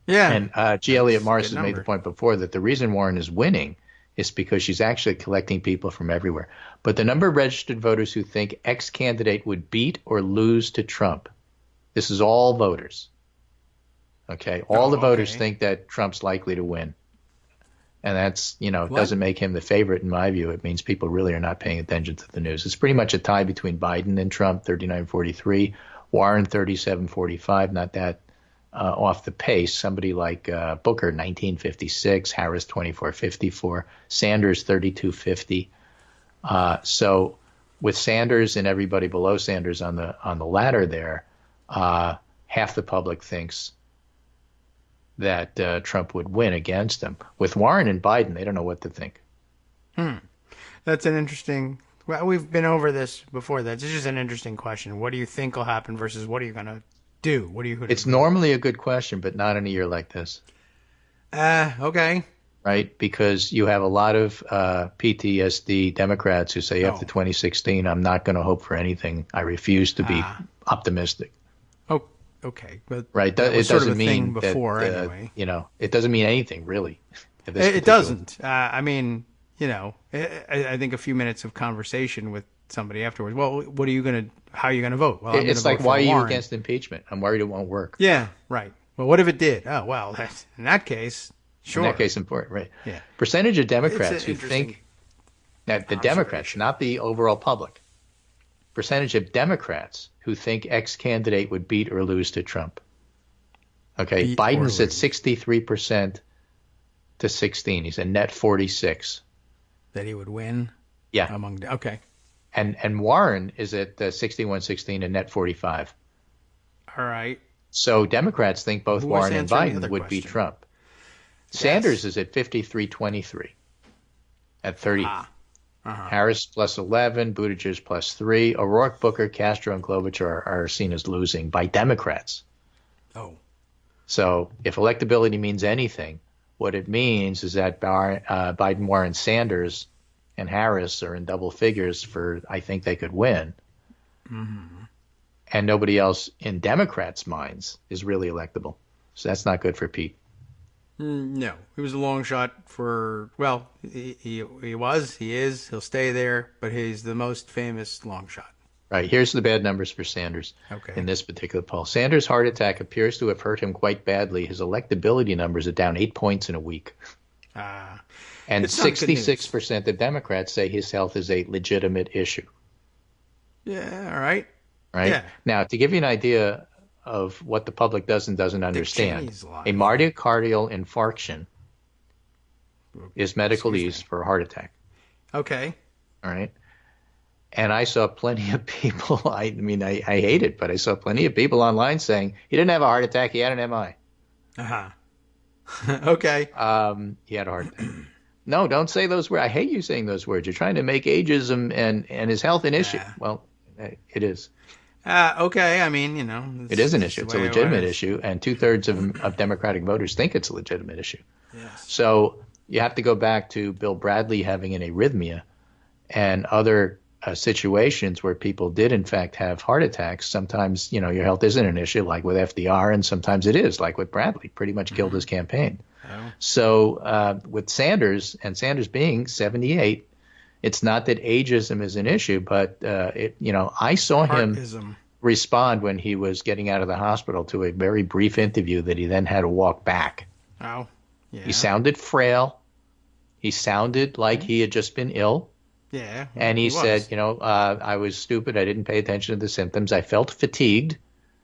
Yeah. And G. Elliott Morris good has made the number. point before that the reason Warren is winning is because she's actually collecting people from everywhere. But the number of registered voters who think X candidate would beat or lose to Trump, this is all voters. Okay? All the voters think that Trump's likely to win. And that's, doesn't make him the favorite in my view. It means people really are not paying attention to the news. It's pretty much a tie between Biden and Trump, 39-43. Warren, 37-45, not that off the pace. Somebody like Booker, 19-56. Harris, 24-54. Sanders, 32-50. So with Sanders and everybody below Sanders on the ladder there, half the public thinks that Trump would win against him. With Warren and Biden, they don't know what to think. That's an interesting. Well, we've been over this before. That's just an interesting question. What do you think will happen versus what are you going to do? What are you going to It's normally a good question, but not in a year like this. Okay. Right? Because you have a lot of PTSD Democrats who say after 2016, I'm not going to hope for anything. I refuse to be optimistic. Oh, okay. But right. that was it sort doesn't of a mean thing before that, anyway. It doesn't mean anything really. It doesn't. I mean, I think a few minutes of conversation with somebody afterwards. Well, how are you going to vote? Well, it's like, why are you against impeachment? I'm worried it won't work. Yeah, right. Well, what if it did? Oh, well, in that case, sure. In that case, important, right? Yeah. Percentage of Democrats who think that the Democrats, not the overall public, percentage of Democrats who think X candidate would beat or lose to Trump. Okay, Beat Biden's or at 63% to 16. He's a net 46. That he would win? Yeah. Okay. And Warren is at 61-16 and net 45. All right. So Democrats think both Who was Warren and answering the Biden other would beat question? Trump. Yes. Sanders is at 53-23 at 30. Harris plus 11, Buttigieg plus 3. O'Rourke, Booker, Castro, and Klobuchar are seen as losing by Democrats. Oh. So if electability means anything, what it means is that Biden, Warren, Sanders, and Harris are in double figures for, I think they could win. Mm-hmm. And nobody else in Democrats' minds is really electable. So that's not good for Pete. No, he was a long shot for, well, he was, he is, he'll stay there, but he's the most famous long shot. Right. Here's the bad numbers for Sanders in this particular poll. Sanders' heart attack appears to have hurt him quite badly. His electability numbers are down 8 points in a week. And 66% of Democrats say his health is a legitimate issue. Yeah, all right. Right? Yeah. Now, to give you an idea of what the public does and doesn't understand, a myocardial infarction is medical ease for a heart attack. Okay. All right. And I saw plenty of people, I hate it, but I saw plenty of people online saying he didn't have a heart attack, he had an MI. Okay. He had a heart attack. No, don't say those words. I hate you saying those words. You're trying to make ageism and his health an issue. Well, it is. Okay. I mean, it is an issue. It's a legitimate issue, and 2/3 of Democratic voters think it's a legitimate issue. Yes. So you have to go back to Bill Bradley having an arrhythmia and other situations where people did, in fact, have heart attacks. Sometimes, your health isn't an issue, like with FDR, and sometimes it is, like with Bradley, pretty much killed his campaign. Oh. So with Sanders, and Sanders being 78, it's not that ageism is an issue, but I saw him respond when he was getting out of the hospital to a very brief interview that he then had to walk back. Oh, yeah. He sounded frail. He sounded like he had just been ill. Yeah. And he said, I was stupid. I didn't pay attention to the symptoms. I felt fatigued,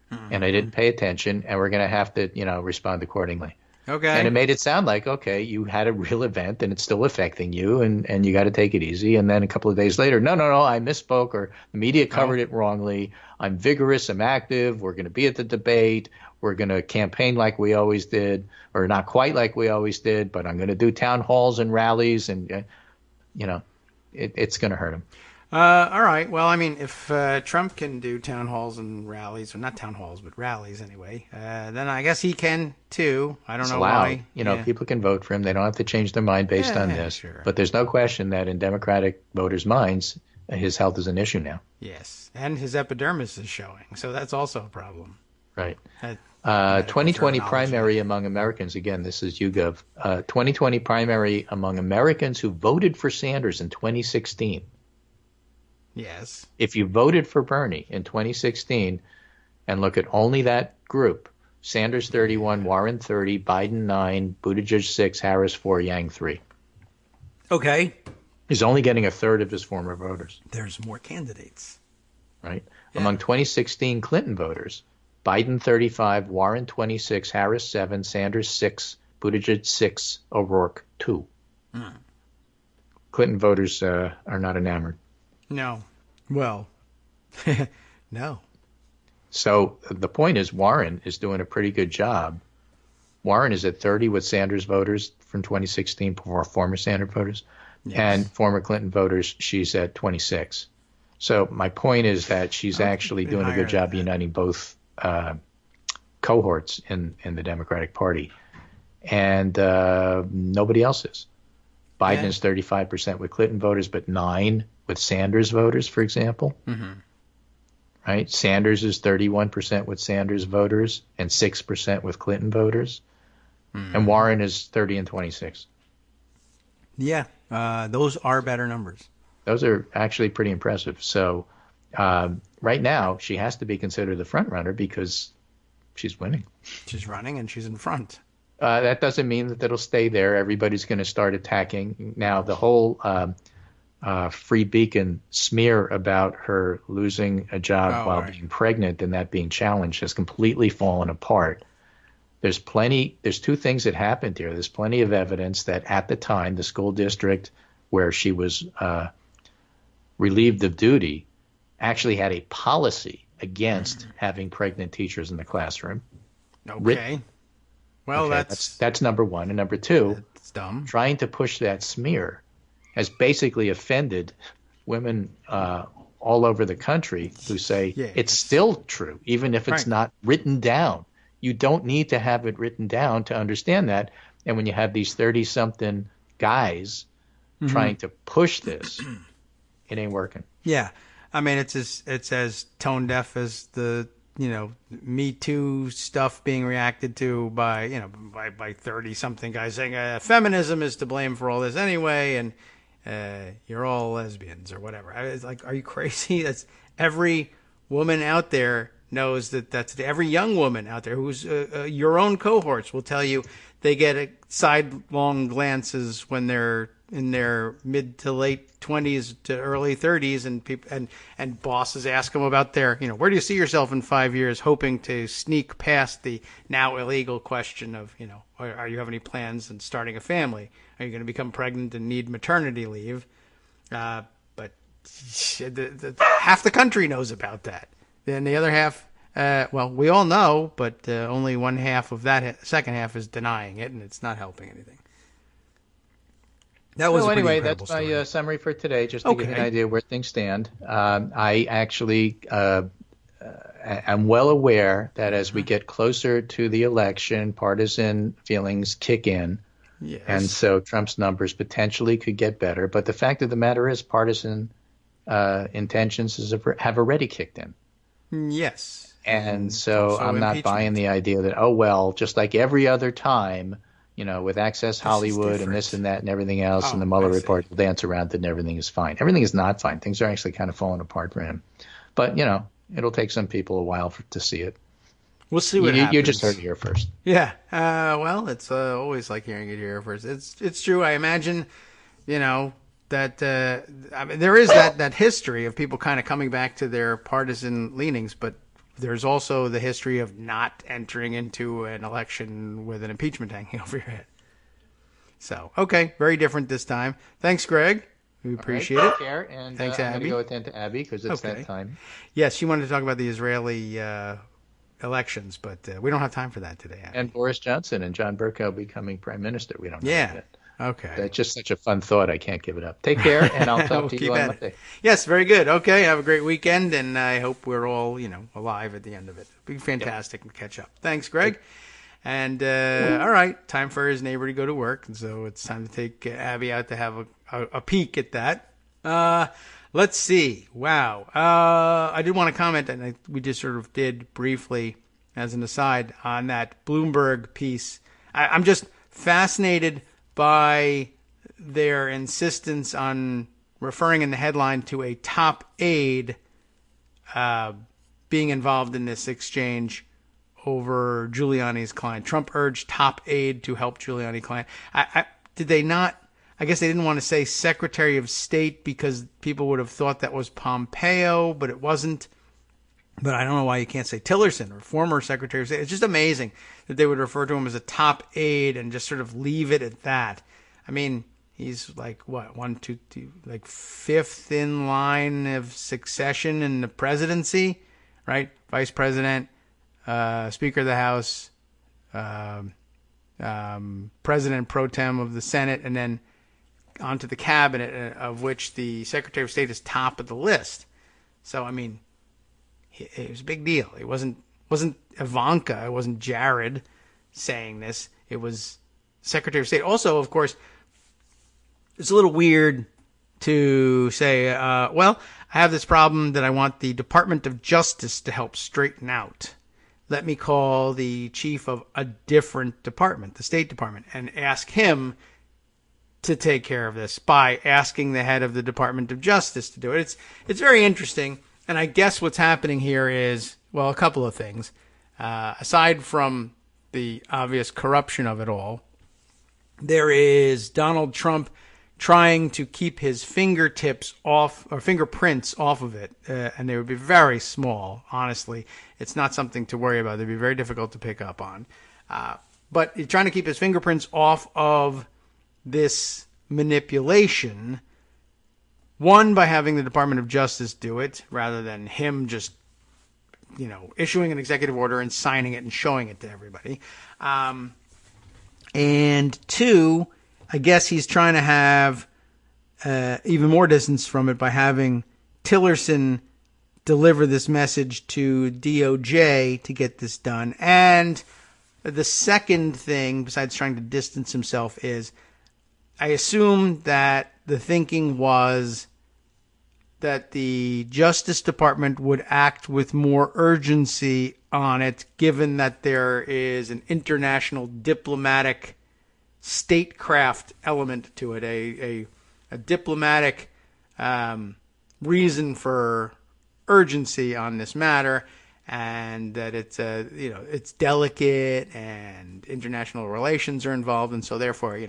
and I didn't pay attention, and we're going to have to, respond accordingly. Okay. And it made it sound like, okay, you had a real event and it's still affecting you, and you got to take it easy. And then a couple of days later, no, I misspoke, or the media covered it wrongly. I'm vigorous. I'm active. We're going to be at the debate. We're going to campaign like we always did, or not quite like we always did, but I'm going to do town halls and rallies, and, it's going to hurt him. All right. Well, I mean, if Trump can do town halls and rallies, or not town halls, but rallies anyway, then I guess he can too. I don't know why. People can vote for him. They don't have to change their mind based on this. Sure. But there's no question that in Democratic voters' minds, his health is an issue now. Yes. And his epidermis is showing. So that's also a problem. Right. 2020 primary among Americans. Again, this is YouGov. 2020 primary among Americans who voted for Sanders in 2016. Yes. If you voted for Bernie in 2016 and look at only that group, Sanders 31, Warren 30, Biden 9, Buttigieg 6, Harris 4, Yang 3. Okay. He's only getting a third of his former voters. There's more candidates. Right. Yeah. Among 2016 Clinton voters, Biden 35, Warren 26, Harris 7, Sanders 6, Buttigieg 6, O'Rourke 2. Clinton voters are not enamored. No. Well, no. So the point is Warren is doing a pretty good job. Warren is at 30 with Sanders voters from 2016, former Sanders voters, and former Clinton voters, she's at 26. So my point is that she's actually doing a good job uniting both cohorts in the Democratic Party. And nobody else is. Biden is 35% with Clinton voters, but 9% with Sanders voters, for example. Mm-hmm. Right? Sanders is 31% with Sanders voters and 6% with Clinton voters. Mm-hmm. And Warren is 30 and 26. Yeah, those are better numbers. Those are actually pretty impressive. So right now, she has to be considered the front runner because she's winning. She's running and she's in front. That doesn't mean that it'll stay there. Everybody's going to start attacking. Now, the whole Free Beacon smear about her losing a job while being pregnant and that being challenged has completely fallen apart. There's two things that happened here. There's plenty of evidence that at the time, the school district where she was relieved of duty, actually had a policy against having pregnant teachers in the classroom. Okay. Well, Okay, that's number one. And number two, it's dumb. trying to push that smear has basically offended women all over the country who say it's still true, even if it's not written down. You don't need to have it written down to understand that. And when you have these 30-something guys trying to push this, it ain't working. Yeah. I mean, it's as tone deaf as the, Me Too stuff being reacted to by 30-something guys saying feminism is to blame for all this anyway, and you're all lesbians or whatever. It's like, are you crazy? That's every woman out there knows that's every young woman out there who's your own cohorts will tell you they get sidelong glances when they're in their mid to late 20s to early 30s, and people and bosses ask them about their, where do you see yourself in 5 years, hoping to sneak past the now illegal question of, are you have any plans on starting a family? Are you going to become pregnant and need maternity leave? But half the country knows about that. Then the other half, we all know, but only one half of that second half is denying it, and it's not helping anything. That was anyway, that's my summary for today, just to give you an idea where things stand. I actually am well aware that as we get closer to the election, partisan feelings kick in. Yes. And so Trump's numbers potentially could get better. But the fact of the matter is partisan intentions have already kicked in. Yes. And so I'm not buying the idea that, just like every other time, with Access Hollywood and this and that and everything else, and the Mueller report will dance around it and everything is fine. Everything is not fine. Things are actually kind of falling apart for him. But, it'll take some people a while to see it. We'll see what happens. You just heard it here first. Yeah. It's always like hearing it here first. It's true. I imagine, that there is that history of people kind of coming back to their partisan leanings, but there's also the history of not entering into an election with an impeachment hanging over your head. So, okay, very different this time. Thanks, Greg. We appreciate it. Take care, and thanks, I'm Abby. going to go attend to Abby because it's that time. Yes, she wanted to talk about the Israeli elections, but we don't have time for that today, Abby. And Boris Johnson and John Bercow becoming prime minister. We don't know yet. Okay. That's just such a fun thought. I can't give it up. Take care, and I'll talk to you on Monday. Yes, very good. Okay, have a great weekend, and I hope we're all, alive at the end of it. It'll be fantastic to catch up. Thanks, Greg. And, all right, time for his neighbor to go to work, and so it's time to take Abby out to have a peek at that. Let's see. Wow. I did want to comment, and we just sort of did briefly as an aside on that Bloomberg piece. I'm just fascinated by their insistence on referring in the headline to a top aide being involved in this exchange over Giuliani's client. Trump urged top aide to help Giuliani client. Did they not? I guess they didn't want to say Secretary of State because people would have thought that was Pompeo, but it wasn't. But I don't know why you can't say Tillerson or former Secretary of State. It's just amazing that they would refer to him as a top aide and just sort of leave it at that. I mean, he's like, what, like fifth in line of succession in the presidency, right? Vice President, Speaker of the House, President pro tem of the Senate, and then onto the cabinet, of which the Secretary of State is top of the list. So, I mean, it was a big deal. It wasn't Ivanka. It wasn't Jared saying this. It was Secretary of State. Also, of course, it's a little weird to say, I have this problem that I want the Department of Justice to help straighten out. Let me call the chief of a different department, the State Department, and ask him to take care of this by asking the head of the Department of Justice to do it. It's very interesting. And I guess what's happening here is, a couple of things. Aside from the obvious corruption of it all, there is Donald Trump trying to keep his fingerprints off of it. And they would be very small, honestly. It's not something to worry about. They'd be very difficult to pick up on. But he's trying to keep his fingerprints off of this manipulation One, by having the Department of Justice do it rather than him just, issuing an executive order and signing it and showing it to everybody. And two, I guess he's trying to have even more distance from it by having Tillerson deliver this message to DOJ to get this done. And the second thing, besides trying to distance himself, is I assume that the thinking was that the Justice Department would act with more urgency on it, given that there is an international diplomatic statecraft element to it, a diplomatic reason for urgency on this matter, and that it's delicate and international relations are involved, and so therefore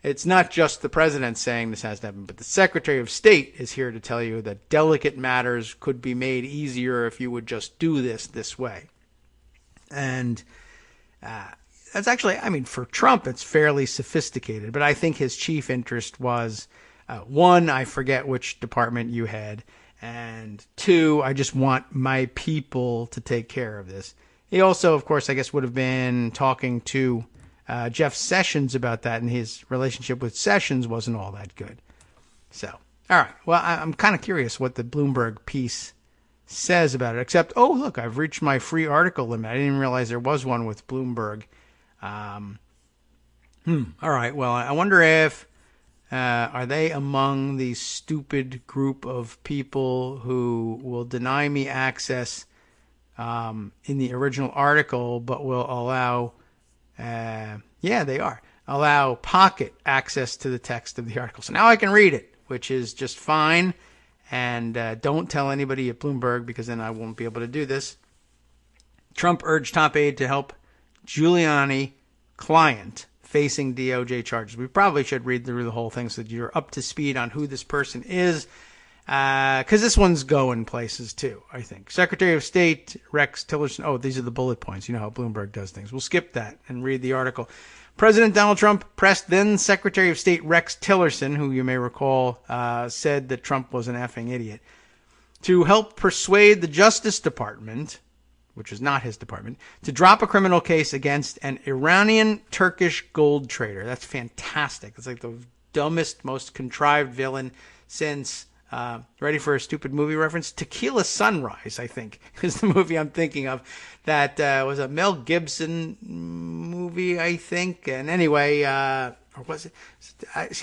it's not just the president saying this has to happen, but the Secretary of State is here to tell you that delicate matters could be made easier if you would just do this way. And that's actually, for Trump it's fairly sophisticated, but I think his chief interest was one, I forget which department you had, and two, I just want my people to take care of this. He also, of course, I guess would have been talking to Jeff Sessions about that, and his relationship with Sessions wasn't all that good. So, all right. Well, I'm kind of curious what the Bloomberg piece says about it, except, oh, look, I've reached my free article limit. I didn't even realize there was one with Bloomberg. All right. Well, I wonder if are they among the stupid group of people who will deny me access in the original article, but will allow, they are, allow Pocket access to the text of the article. So now I can read it, which is just fine. And don't tell anybody at Bloomberg, because then I won't be able to do this. Trump urged top aide to help Giuliani client facing DOJ charges. We probably should read through the whole thing so that you're up to speed on who this person is, because this one's going places too, I think. Secretary of State Rex Tillerson. Oh, these are the bullet points. You know how Bloomberg does things. We'll skip that and read the article. President Donald Trump pressed then Secretary of State Rex Tillerson, who you may recall said that Trump was an effing idiot, to help persuade the Justice Department, which is not his department, to drop a criminal case against an Iranian Turkish gold trader. That's fantastic. It's like the dumbest, most contrived villain since, ready for a stupid movie reference? Tequila Sunrise, I think, is the movie I'm thinking of. That was a Mel Gibson movie, I think. And anyway, or was it?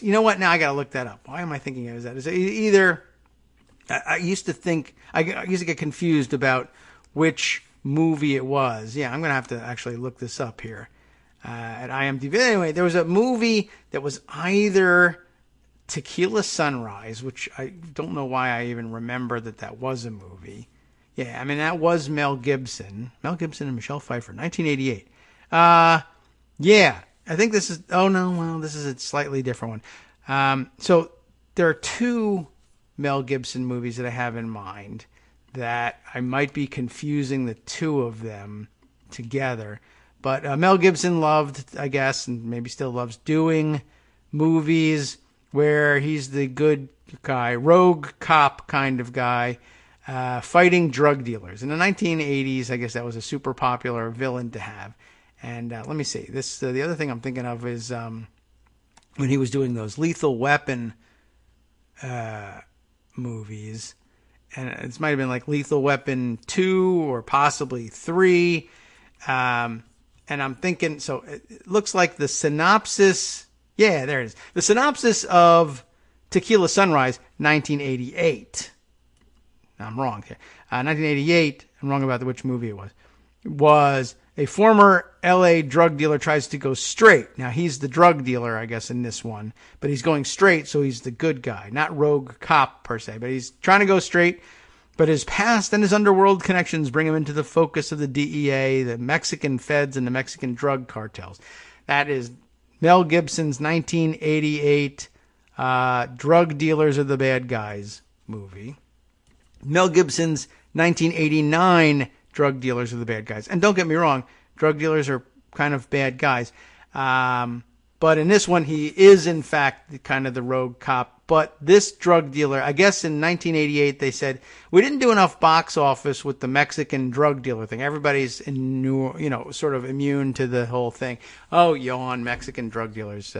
You know what? Now I got to look that up. Why am I thinking of that? Is it either? I used to get confused about which movie it was. Yeah, I'm going to have to actually look this up here at IMDb. Anyway, there was a movie that was either Tequila Sunrise, which I don't know why I even remember that was a movie. Yeah, that was Mel Gibson. Mel Gibson and Michelle Pfeiffer, 1988. Yeah, I think this is, this is a slightly different one. So there are two Mel Gibson movies that I have in mind that I might be confusing the two of them together. But Mel Gibson loved, I guess, and maybe still loves doing movies where he's the good guy, rogue cop kind of guy, fighting drug dealers. In the 1980s, I guess that was a super popular villain to have. And let me see. This the other thing I'm thinking of is when he was doing those Lethal Weapon movies. And it might have been like Lethal Weapon 2 or possibly 3. And I'm thinking, so it looks like the synopsis. Yeah, there it is. The synopsis of Tequila Sunrise, 1988. I'm wrong here. 1988, I'm wrong about which movie it was a former L.A. drug dealer tries to go straight. Now, he's the drug dealer, I guess, in this one. But he's going straight, so he's the good guy. Not rogue cop, per se. But he's trying to go straight. But his past and his underworld connections bring him into the focus of the DEA, the Mexican feds, and the Mexican drug cartels. That is Mel Gibson's 1988 Drug Dealers Are the Bad Guys movie. Mel Gibson's 1989 Drug Dealers Are the Bad Guys. And don't get me wrong, drug dealers are kind of bad guys. But in this one, he is, in fact, kind of the rogue cop. But this drug dealer, I guess in 1988, they said, we didn't do enough box office with the Mexican drug dealer thing. Everybody's sort of immune to the whole thing. Oh, yawn, Mexican drug dealers.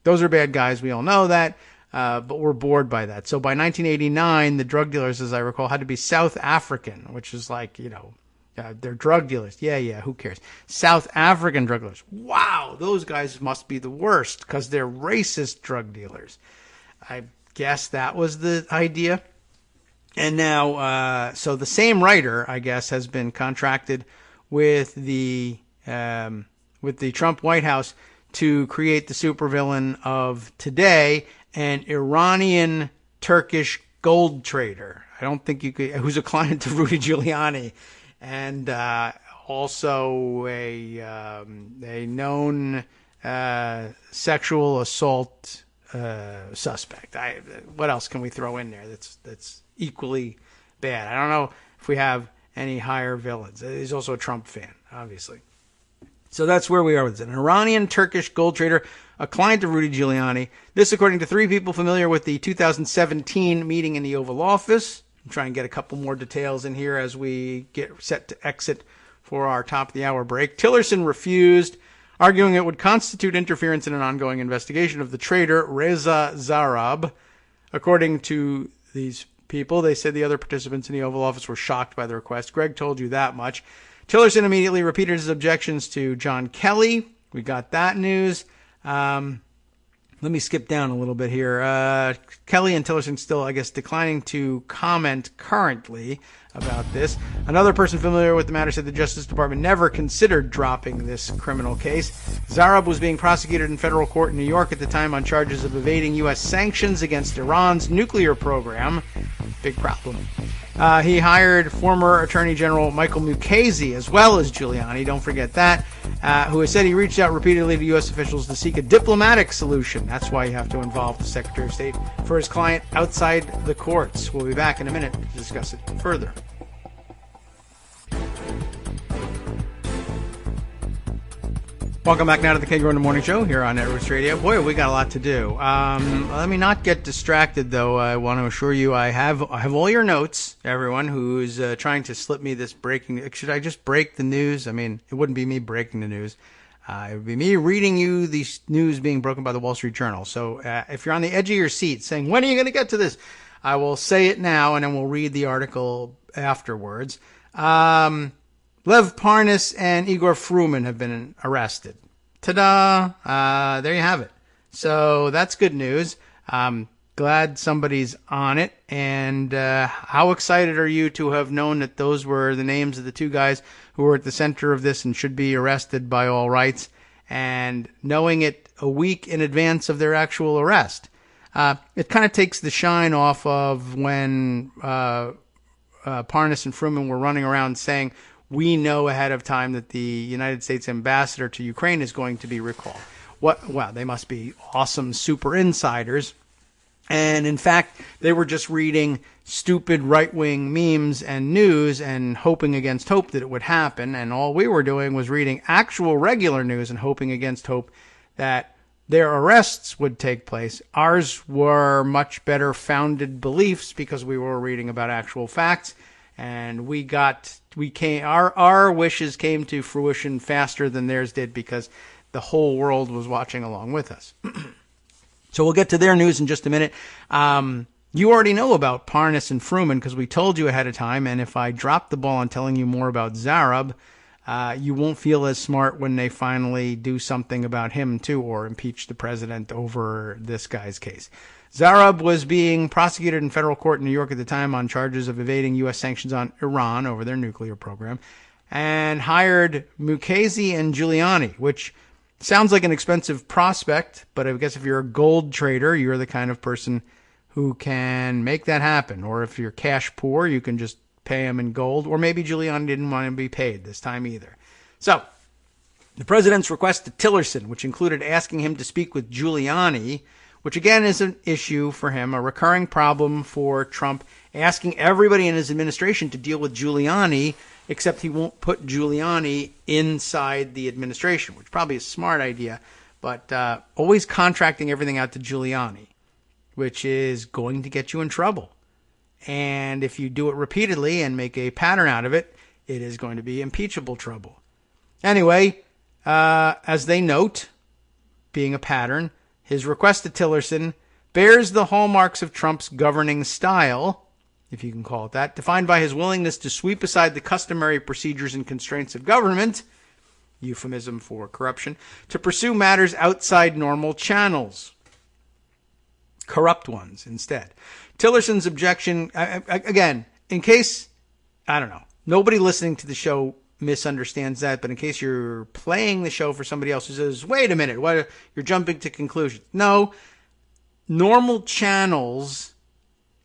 Those are bad guys. We all know that. But we're bored by that. So by 1989, the drug dealers, as I recall, had to be South African, which is like, they're drug dealers. Yeah, who cares? South African drug dealers. Wow, those guys must be the worst because they're racist drug dealers. I guess that was the idea. And now, so the same writer, I guess, has been contracted with the Trump White House to create the supervillain of today, an Iranian Turkish gold trader. I don't think you could, who's a client of Rudy Giuliani, and also a known sexual assault suspect. What else can we throw in there that's equally bad? I don't know if we have any higher villains. He's also a Trump fan, obviously. So that's where we are with it. An Iranian Turkish gold trader, a client of Rudy Giuliani. This, according to 3 people familiar with the 2017 meeting in the Oval Office. I'm trying to get a couple more details in here as we get set to exit for our top of the hour break. Tillerson refused, arguing it would constitute interference in an ongoing investigation of the trader Reza Zarrab. According to these people, they said the other participants in the Oval Office were shocked by the request. Greg told you that much. Tillerson immediately repeated his objections to John Kelly. We got that news. Let me skip down a little bit here. Kelly and Tillerson still, I guess, declining to comment currently about this. Another person familiar with the matter said the Justice Department never considered dropping this criminal case. Zarrab was being prosecuted in federal court in New York at the time on charges of evading U.S. sanctions against Iran's nuclear program. Big problem. He hired former Attorney General Michael Mukasey as well as Giuliani, don't forget that, who has said he reached out repeatedly to U.S. officials to seek a diplomatic solution. That's why you have to involve the Secretary of State for his client outside the courts. We'll be back in a minute to discuss it further. Welcome back now to the Kagro in the Morning Show here on Networks Radio. Boy, we got a lot to do. Let me not get distracted, though. I want to assure you I have all your notes, everyone who's trying to slip me this breaking. Should I just break the news? I mean, it wouldn't be me breaking the news. It would be me reading you the news being broken by the Wall Street Journal. So if you're on the edge of your seat saying, when are you going to get to this? I will say it now, and then we'll read the article afterwards. Lev Parnas and Igor Fruman have been arrested. Ta-da! There you have it. So that's good news. Glad somebody's on it. And how excited are you to have known that those were the names of the 2 guys who were at the center of this and should be arrested by all rights, and knowing it a week in advance of their actual arrest? It kind of takes the shine off of when Parnas and Fruman were running around saying, we know ahead of time that the United States ambassador to Ukraine is going to be recalled. Wow, they must be awesome super insiders. And in fact, they were just reading stupid right-wing memes and news and hoping against hope that it would happen. And all we were doing was reading actual regular news and hoping against hope that their arrests would take place. Ours were much better founded beliefs because we were reading about actual facts. And our wishes came to fruition faster than theirs did because the whole world was watching along with us. So we'll get to their news in just a minute. You already know about Parnas and Fruman because we told you ahead of time. And if I drop the ball on telling you more about Zarrab, you won't feel as smart when they finally do something about him too, or impeach the president over this guy's case. Zarrab was being prosecuted in federal court in New York at the time on charges of evading U.S. sanctions on Iran over their nuclear program, and hired Mukasey and Giuliani, which sounds like an expensive prospect, but I guess if you're a gold trader, you're the kind of person who can make that happen. Or if you're cash poor, you can just pay him in gold. Or maybe Giuliani didn't want to be paid this time either. So the president's request to Tillerson, which included asking him to speak with Giuliani, which again is an issue for him, a recurring problem for Trump, asking everybody in his administration to deal with Giuliani, except he won't put Giuliani inside the administration, which probably is a smart idea. but always contracting everything out to Giuliani, which is going to get you in trouble. And if you do it repeatedly and make a pattern out of it, it is going to be impeachable trouble. Anyway, as they note, being a pattern, his request to Tillerson bears the hallmarks of Trump's governing style, if you can call it that, defined by his willingness to sweep aside the customary procedures and constraints of government, euphemism for corruption, to pursue matters outside normal channels, corrupt ones instead. Tillerson's objection, again, in case, I don't know, nobody listening to the show misunderstands that, but in case you're playing the show for somebody else who says, wait a minute, what, you're jumping to conclusions. No, normal channels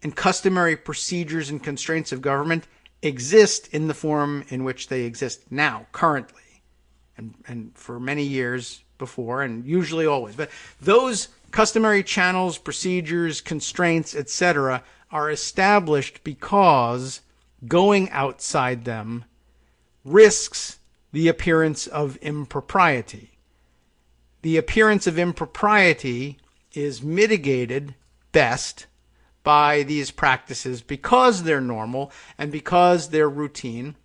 and customary procedures and constraints of government exist in the form in which they exist now, currently, and for many years before, and usually always. But those customary channels, procedures, constraints, etc., are established because going outside them risks the appearance of impropriety. The appearance of impropriety is mitigated best by these practices because they're normal and because they're routine.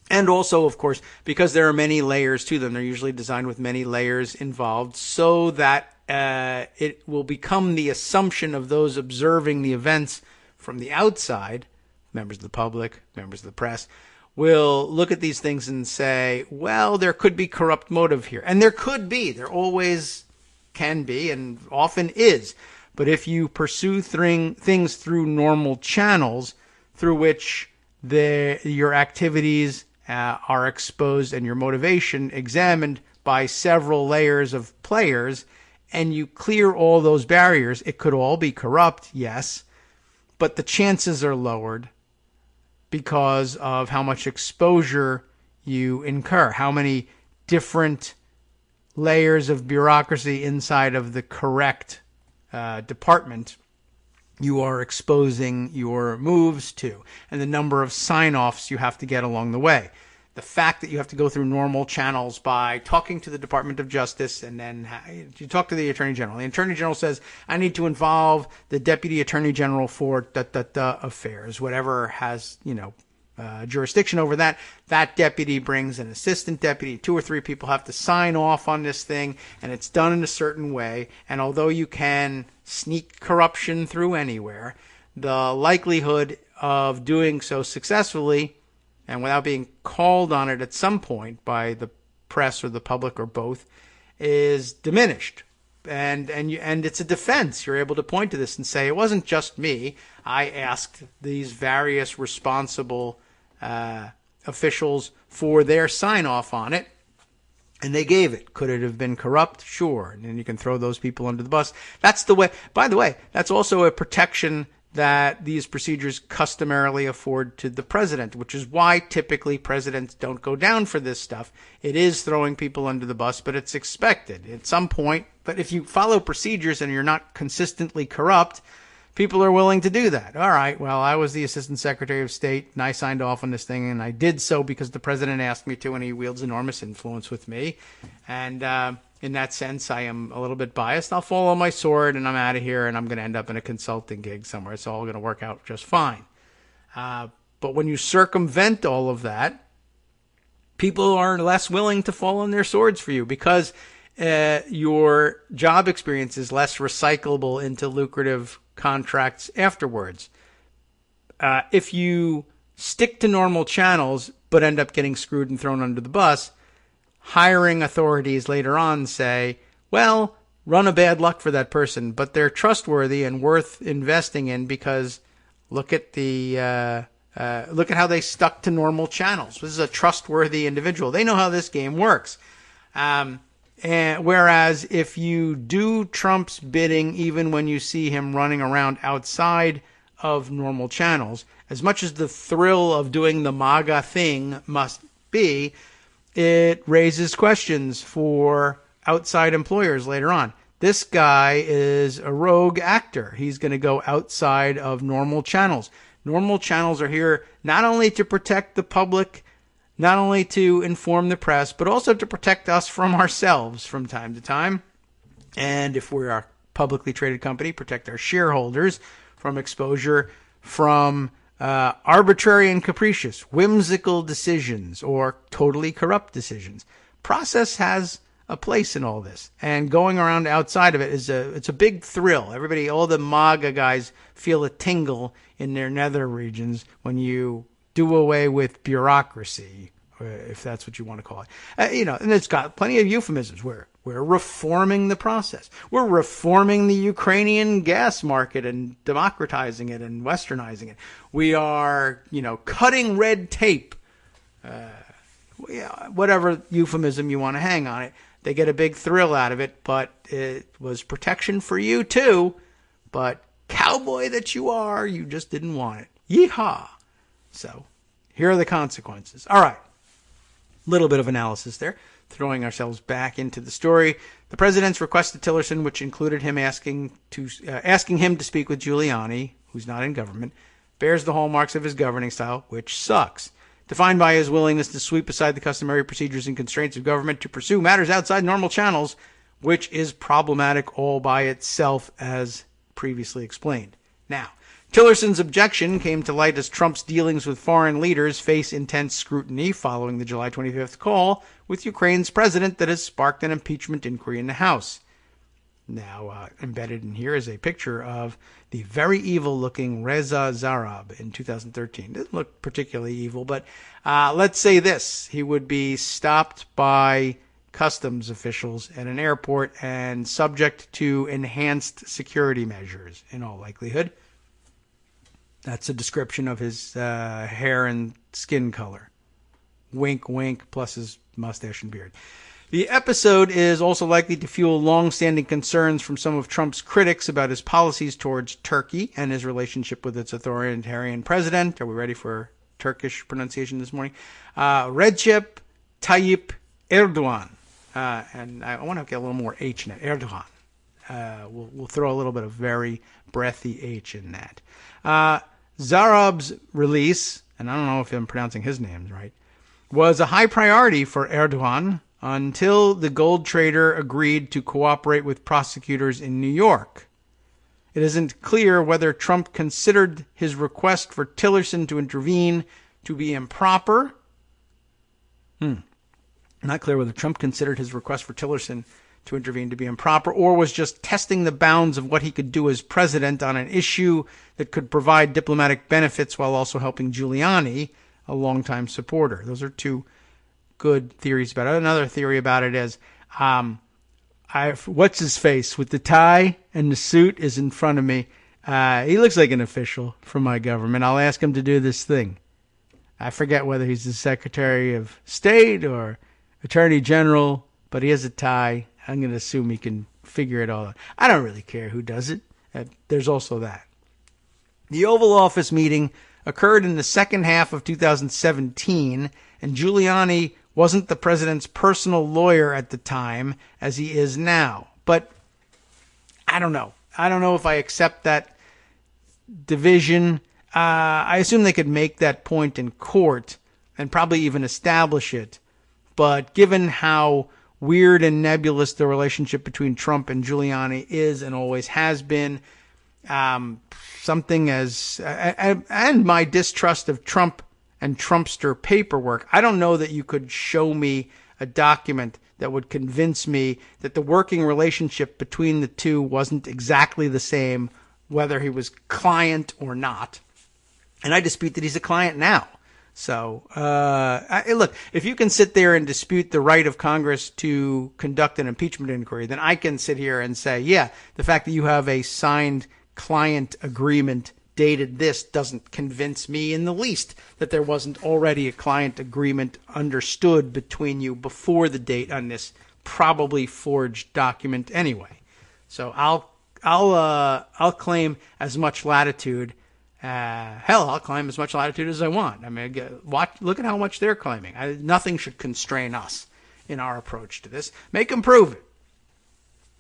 And also, of course, because there are many layers to them. They're usually designed with many layers involved so that it will become the assumption of those observing the events from the outside, members of the public, members of the press, will look at these things and say, well, there could be corrupt motive here. And there could be. There always can be and often is. But if you pursue things through normal channels through which your activities are exposed and your motivation examined by several layers of players, and you clear all those barriers, it could all be corrupt, yes, but the chances are lowered because of how much exposure you incur, how many different layers of bureaucracy inside of the correct department you are exposing your moves to, and the number of sign-offs you have to get along the way. The fact that you have to go through normal channels by talking to the Department of Justice, and then you talk to the Attorney General. The Attorney General says, I need to involve the Deputy Attorney General for affairs, whatever has, jurisdiction over that. That deputy brings an assistant deputy. 2 or 3 people have to sign off on this thing, and it's done in a certain way. And although you can sneak corruption through anywhere, the likelihood of doing so successfully and without being called on it at some point by the press or the public or both is diminished. And it's a defense. You're able to point to this and say, it wasn't just me. I asked these various responsible officials for their sign-off on it, and they gave it. Could it have been corrupt? Sure. And then you can throw those people under the bus. That's the way. By the way, that's also a protection that these procedures customarily afford to the president, which is why typically presidents don't go down for this stuff. It is throwing people under the bus, but it's expected at some point. But if you follow procedures and you're not consistently corrupt, people are willing to do that. All right, well, I was the Assistant Secretary of State, and I signed off on this thing, and I did so because the president asked me to, and he wields enormous influence with me. And in that sense, I am a little bit biased. I'll fall on my sword, and I'm out of here, and I'm going to end up in a consulting gig somewhere. It's all going to work out just fine. But when you circumvent all of that, people are less willing to fall on their swords for you because your job experience is less recyclable into lucrative contracts afterwards. If you stick to normal channels but end up getting screwed and thrown under the bus, hiring authorities later on say, well, run a bad luck for that person, but they're trustworthy and worth investing in because look at how they stuck to normal channels. This is a trustworthy individual. They know how this game works. And whereas if you do Trump's bidding, even when you see him running around outside of normal channels, as much as the thrill of doing the MAGA thing must be, it raises questions for outside employers later on. This guy is a rogue actor. He's going to go outside of normal channels. Normal channels are here not only to protect the public, not only to inform the press, but also to protect us from ourselves from time to time. And if we're a publicly traded company, protect our shareholders from exposure from arbitrary and capricious, whimsical decisions or totally corrupt decisions. Process has a place in all this, and going around outside of it it's a big thrill. Everybody, all the MAGA guys, feel a tingle in their nether regions when you do away with bureaucracy, if that's what you want to call it. And it's got plenty of euphemisms. We're reforming the process. We're reforming the Ukrainian gas market and democratizing it and westernizing it. We are, cutting red tape. Whatever euphemism you want to hang on it. They get a big thrill out of it, but it was protection for you too. But cowboy that you are, you just didn't want it. Yeehaw. So here are the consequences. All right. Little bit of analysis there. Throwing ourselves back into the story. The president's request to Tillerson, which included him asking him to speak with Giuliani, who's not in government, bears the hallmarks of his governing style, which sucks. Defined by his willingness to sweep aside the customary procedures and constraints of government to pursue matters outside normal channels, which is problematic all by itself, as previously explained. Now, Tillerson's objection came to light as Trump's dealings with foreign leaders face intense scrutiny following the July 25th call with Ukraine's president that has sparked an impeachment inquiry in the House. Now, embedded in here is a picture of the very evil-looking Reza Zarrab in 2013. Doesn't look particularly evil, but let's say this. He would be stopped by customs officials at an airport and subject to enhanced security measures, in all likelihood. That's a description of his hair and skin color. Wink, wink, plus his mustache and beard. The episode is also likely to fuel long-standing concerns from some of Trump's critics about his policies towards Turkey and his relationship with its authoritarian president. Are we ready for Turkish pronunciation this morning? Recep Tayyip Erdogan. And I want to get a little more H in it. Erdogan. We'll throw a little bit of very breathy H in that. Zarrab's release, and I don't know if I'm pronouncing his name right, was a high priority for Erdogan until the gold trader agreed to cooperate with prosecutors in New York. It isn't clear whether Trump considered his request for Tillerson to intervene to be improper. Not clear whether Trump considered his request for Tillerson to intervene to be improper or was just testing the bounds of what he could do as president on an issue that could provide diplomatic benefits while also helping Giuliani, a longtime supporter. Those are two good theories about it. Another theory about it is, what's his face with the tie and the suit is in front of me. He looks like an official from my government. I'll ask him to do this thing. I forget whether he's the Secretary of State or Attorney General, but he has a tie. I'm going to assume he can figure it all out. I don't really care who does it. There's also that. The Oval Office meeting occurred in the second half of 2017, and Giuliani wasn't the president's personal lawyer at the time, as he is now. But I don't know. I don't know if I accept that division. I assume they could make that point in court and probably even establish it. But given how weird and nebulous the relationship between Trump and Giuliani is and always has been, something as and my distrust of Trump and Trumpster paperwork, I don't know that you could show me a document that would convince me that the working relationship between the two wasn't exactly the same, whether he was client or not. And I dispute that he's a client now. So, look, if you can sit there and dispute the right of Congress to conduct an impeachment inquiry, then I can sit here and say, yeah, the fact that you have a signed client agreement dated this doesn't convince me in the least that there wasn't already a client agreement understood between you before the date on this probably forged document anyway. So I'll claim as much latitude. I'll claim as much latitude as I want. I mean, look at how much they're claiming. Nothing should constrain us in our approach to this. Make them prove it.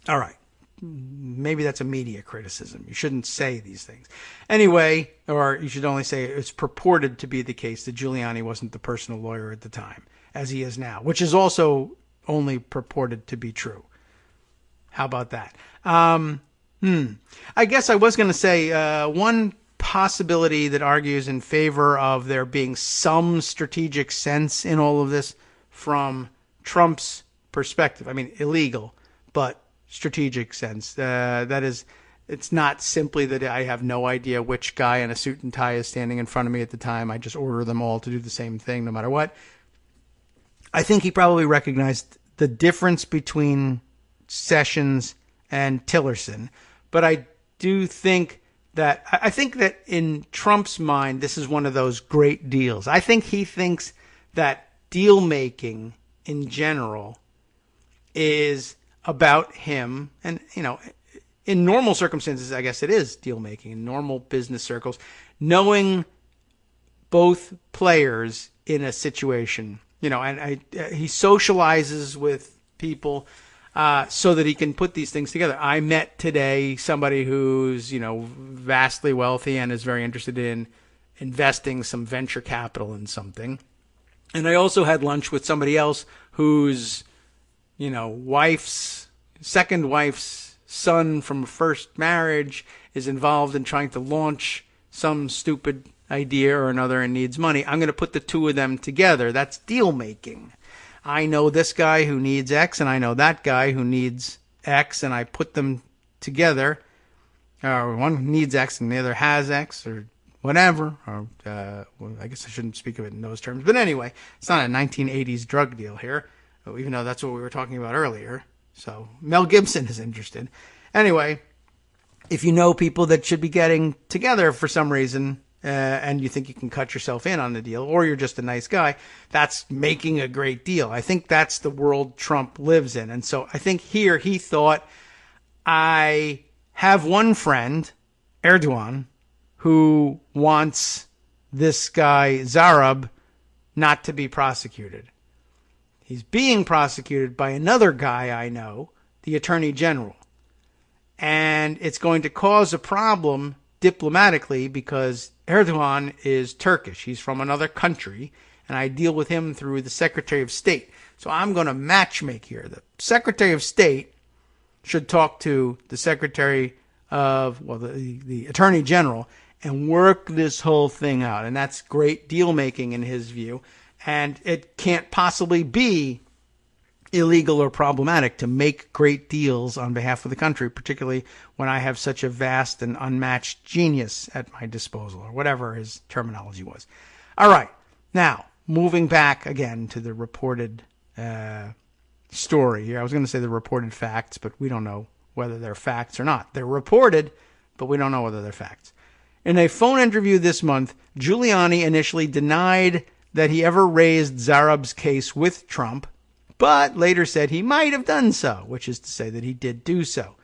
All right. Maybe that's a media criticism. You shouldn't say these things. Anyway, or you should only say it's purported to be the case that Giuliani wasn't the personal lawyer at the time, as he is now, which is also only purported to be true. How about that? I guess I was going to say one possibility that argues in favor of there being some strategic sense in all of this from Trump's perspective. I mean, illegal, but strategic sense. That is, it's not simply that I have no idea which guy in a suit and tie is standing in front of me at the time. I just order them all to do the same thing no matter what. I think he probably recognized the difference between Sessions and Tillerson. But I do think that in Trump's mind, this is one of those great deals. I think he thinks that deal making in general is about him. And, you know, in normal circumstances, I guess it is deal making in normal business circles, knowing both players in a situation, you know, and he socializes with people so that he can put these things together. I met today somebody who's, you know, vastly wealthy and is very interested in investing some venture capital in something. And I also had lunch with somebody else whose, you know, second wife's son from a first marriage is involved in trying to launch some stupid idea or another and needs money. I'm going to put the two of them together. That's deal making. I know this guy who needs X, and I know that guy who needs X, and I put them together. One needs X, and the other has X, or whatever. Or well, I guess I shouldn't speak of it in those terms. But anyway, it's not a 1980s drug deal here, even though that's what we were talking about earlier. So Mel Gibson is interested. Anyway, if you know people that should be getting together for some reason, and you think you can cut yourself in on the deal, or you're just a nice guy, that's making a great deal. I think that's the world Trump lives in. And so I think here he thought, I have one friend, Erdogan, who wants this guy, Zarab, not to be prosecuted. He's being prosecuted by another guy I know, the Attorney General. And it's going to cause a problem diplomatically because Erdogan is Turkish. He's from another country, and I deal with him through the Secretary of State. So I'm going to matchmake here. The Secretary of State should talk to the Secretary of, well, the Attorney General and work this whole thing out. And that's great deal making in his view. And it can't possibly be illegal or problematic to make great deals on behalf of the country, particularly when I have such a vast and unmatched genius at my disposal, or whatever his terminology was. All right. Now, moving back again to the reported story here. I was going to say the reported facts, but we don't know whether they're facts or not. They're reported, but we don't know whether they're facts. In a phone interview this month, Giuliani initially denied that he ever raised Zarab's case with Trump, but later said he might have done so, which is to say that he did do so.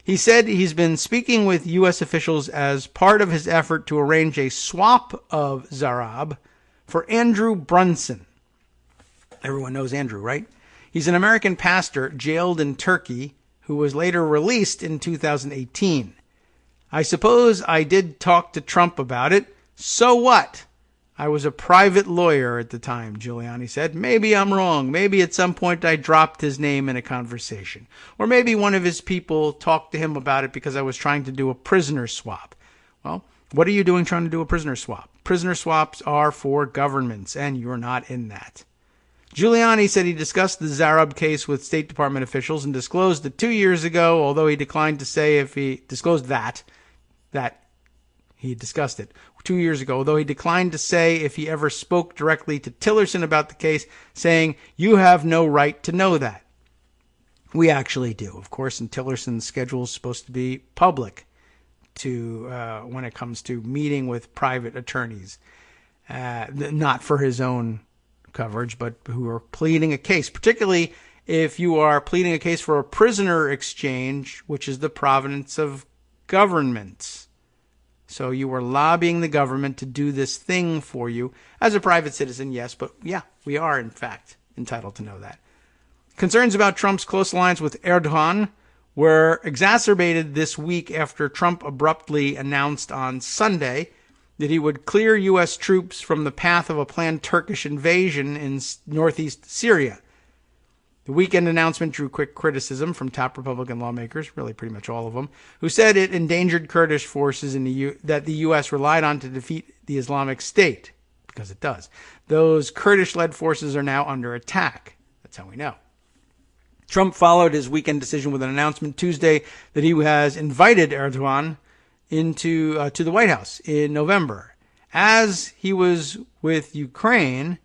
He said he's been speaking with U.S. officials as part of his effort to arrange a swap of Zarab for Andrew Brunson. Everyone knows Andrew, right? He's an American pastor jailed in Turkey who was later released in 2018. I suppose I did talk to Trump about it. So what? I was a private lawyer at the time, Giuliani said. Maybe I'm wrong. Maybe at some point I dropped his name in a conversation. Or maybe one of his people talked to him about it because I was trying to do a prisoner swap. Well, what are you doing trying to do a prisoner swap? Prisoner swaps are for governments, and you're not in that. Giuliani said he discussed the Zarab case with State Department officials and disclosed that 2 years ago, although he declined to say if he disclosed that he discussed it 2 years ago, although he declined to say if he ever spoke directly to Tillerson about the case, saying, you have no right to know that. We actually do, of course, and Tillerson's schedule is supposed to be public when it comes to meeting with private attorneys, not for his own coverage, but who are pleading a case, particularly if you are pleading a case for a prisoner exchange, which is the province of governments. So you were lobbying the government to do this thing for you. As a private citizen, yes, but yeah, we are, in fact, entitled to know that. Concerns about Trump's close alliance with Erdogan were exacerbated this week after Trump abruptly announced on Sunday that he would clear U.S. troops from the path of a planned Turkish invasion in northeast Syria. The weekend announcement drew quick criticism from top Republican lawmakers, really pretty much all of them, who said it endangered Kurdish forces that the U.S. relied on to defeat the Islamic State, because it does. Those Kurdish-led forces are now under attack. That's how we know. Trump followed his weekend decision with an announcement Tuesday that he has invited Erdogan to the White House in November. As he was with Ukraine,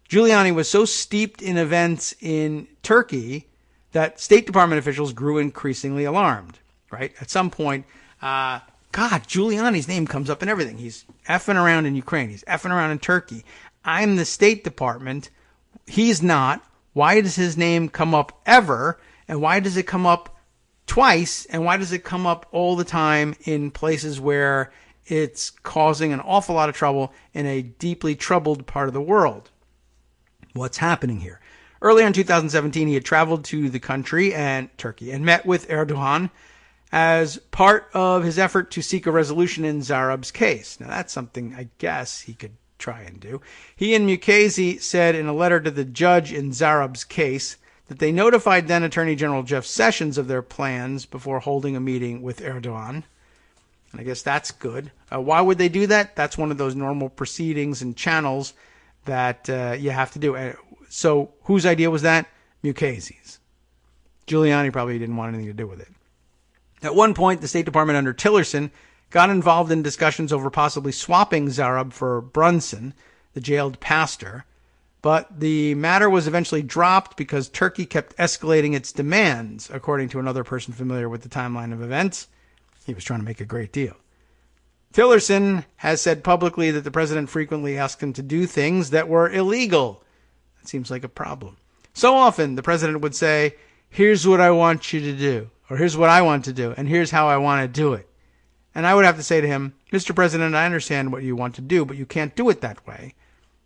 Giuliani was so steeped in events in Turkey that State Department officials grew increasingly alarmed, right? At some point, God, Giuliani's name comes up in everything. He's effing around in Ukraine. He's effing around in Turkey. I'm the State Department. He's not. Why does his name come up ever? And why does it come up twice? And why does it come up all the time in places where it's causing an awful lot of trouble in a deeply troubled part of the world? What's happening here? Earlier in 2017, he had traveled to the country and Turkey and met with Erdogan as part of his effort to seek a resolution in Zarab's case. Now, that's something I guess he could try and do. He and Mukasey said in a letter to the judge in Zarab's case that they notified then Attorney General Jeff Sessions of their plans before holding a meeting with Erdogan. And I guess that's good. Why would they do that? That's one of those normal proceedings and channels that you have to do. So whose idea was that? Mukasey's. Giuliani probably didn't want anything to do with it. At one point, the State Department under Tillerson got involved in discussions over possibly swapping Zarab for Brunson, the jailed pastor. But the matter was eventually dropped because Turkey kept escalating its demands, according to another person familiar with the timeline of events. He was trying to make a great deal. Tillerson has said publicly that the president frequently asked him to do things that were illegal. That seems like a problem. So often, the president would say, here's what I want you to do, or here's what I want to do, and here's how I want to do it. And I would have to say to him, Mr. President, I understand what you want to do, but you can't do it that way.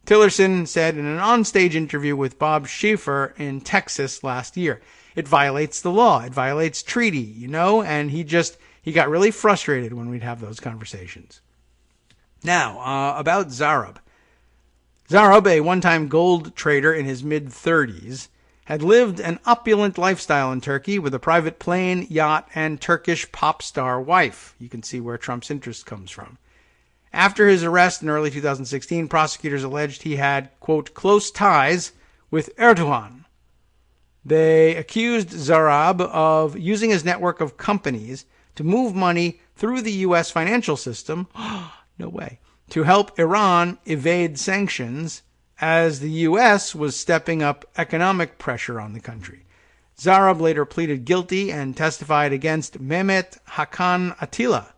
Tillerson said in an onstage interview with Bob Schieffer in Texas last year, it violates the law, it violates treaty, and he got really frustrated when we'd have those conversations. Now, about Zarab. Zarab, a one-time gold trader in his mid-30s, had lived an opulent lifestyle in Turkey with a private plane, yacht, and Turkish pop star wife. You can see where Trump's interest comes from. After his arrest in early 2016, prosecutors alleged he had, quote, close ties with Erdogan. They accused Zarab of using his network of companies to move money through the U.S. financial system, no way, to help Iran evade sanctions as the U.S. was stepping up economic pressure on the country. Zarab later pleaded guilty and testified against Mehmet Hakan Atilla,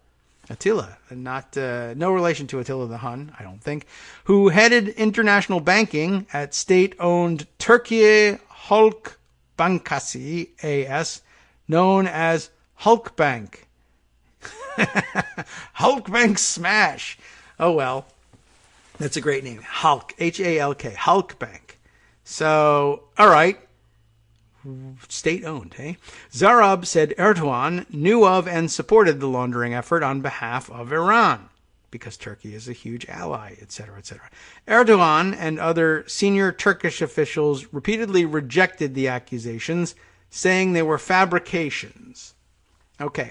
no relation to Attila the Hun, I don't think, who headed international banking at state-owned Türkiye Halk Bankası AS, known as Hulk Bank. Hulk Bank smash. Oh, well, that's a great name. Hulk, H-A-L-K, Hulk Bank. So, all right. State-owned, eh? Zarab said Erdogan knew of and supported the laundering effort on behalf of Iran, because Turkey is a huge ally, etc., etc. Erdogan and other senior Turkish officials repeatedly rejected the accusations, saying they were fabrications. Okay,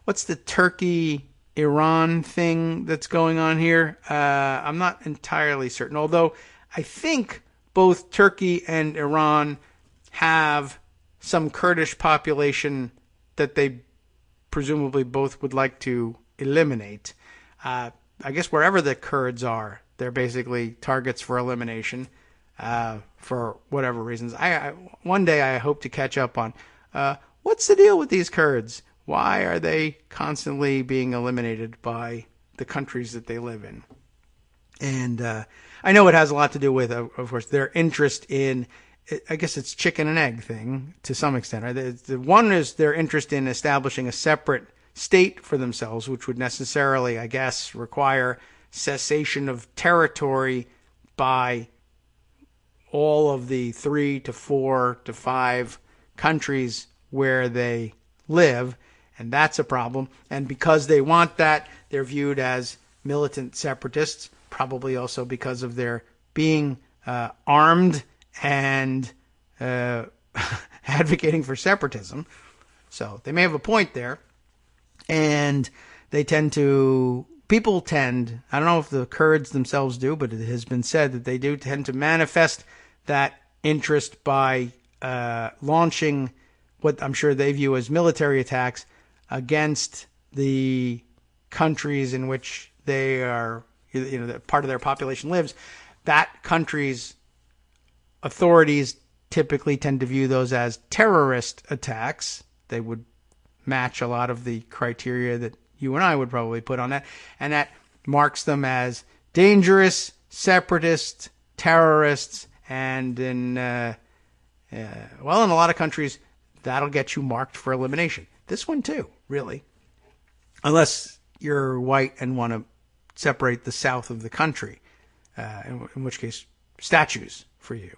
what's the Turkey-Iran thing that's going on here? I'm not entirely certain, although I think both Turkey and Iran have some Kurdish population that they presumably both would like to eliminate. I guess wherever the Kurds are, they're basically targets for elimination for whatever reasons. One day I hope to catch up on what's the deal with these Kurds? Why are they constantly being eliminated by the countries that they live in? And I know it has a lot to do with, of course, their interest in, I guess it's chicken and egg thing to some extent. Right? The one is their interest in establishing a separate state for themselves, which would necessarily, I guess, require cessation of territory by all of the 3 to 4 to 5 countries where they live. And that's a problem. And because they want that, they're viewed as militant separatists, probably also because of their being armed and advocating for separatism. So they may have a point there. And they people tend, I don't know if the Kurds themselves do, but it has been said that they do tend to manifest that interest by launching what I'm sure they view as military attacks against the countries in which they are, that part of their population lives. That country's authorities typically tend to view those as terrorist attacks. They would match a lot of the criteria that you and I would probably put on that, and that marks them as dangerous, separatist, terrorists, and in a lot of countries, that'll get you marked for elimination. This one too, really. Unless you're white and want to separate the south of the country, in which case, statues for you.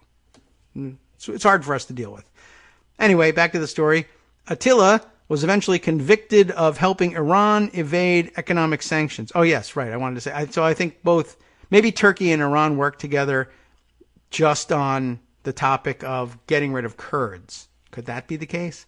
So it's hard for us to deal with. Anyway, back to the story. Attila was eventually convicted of helping Iran evade economic sanctions. Oh, yes, right. I wanted to say. So I think maybe Turkey and Iran worked together just on the topic of getting rid of Kurds. Could that be the case?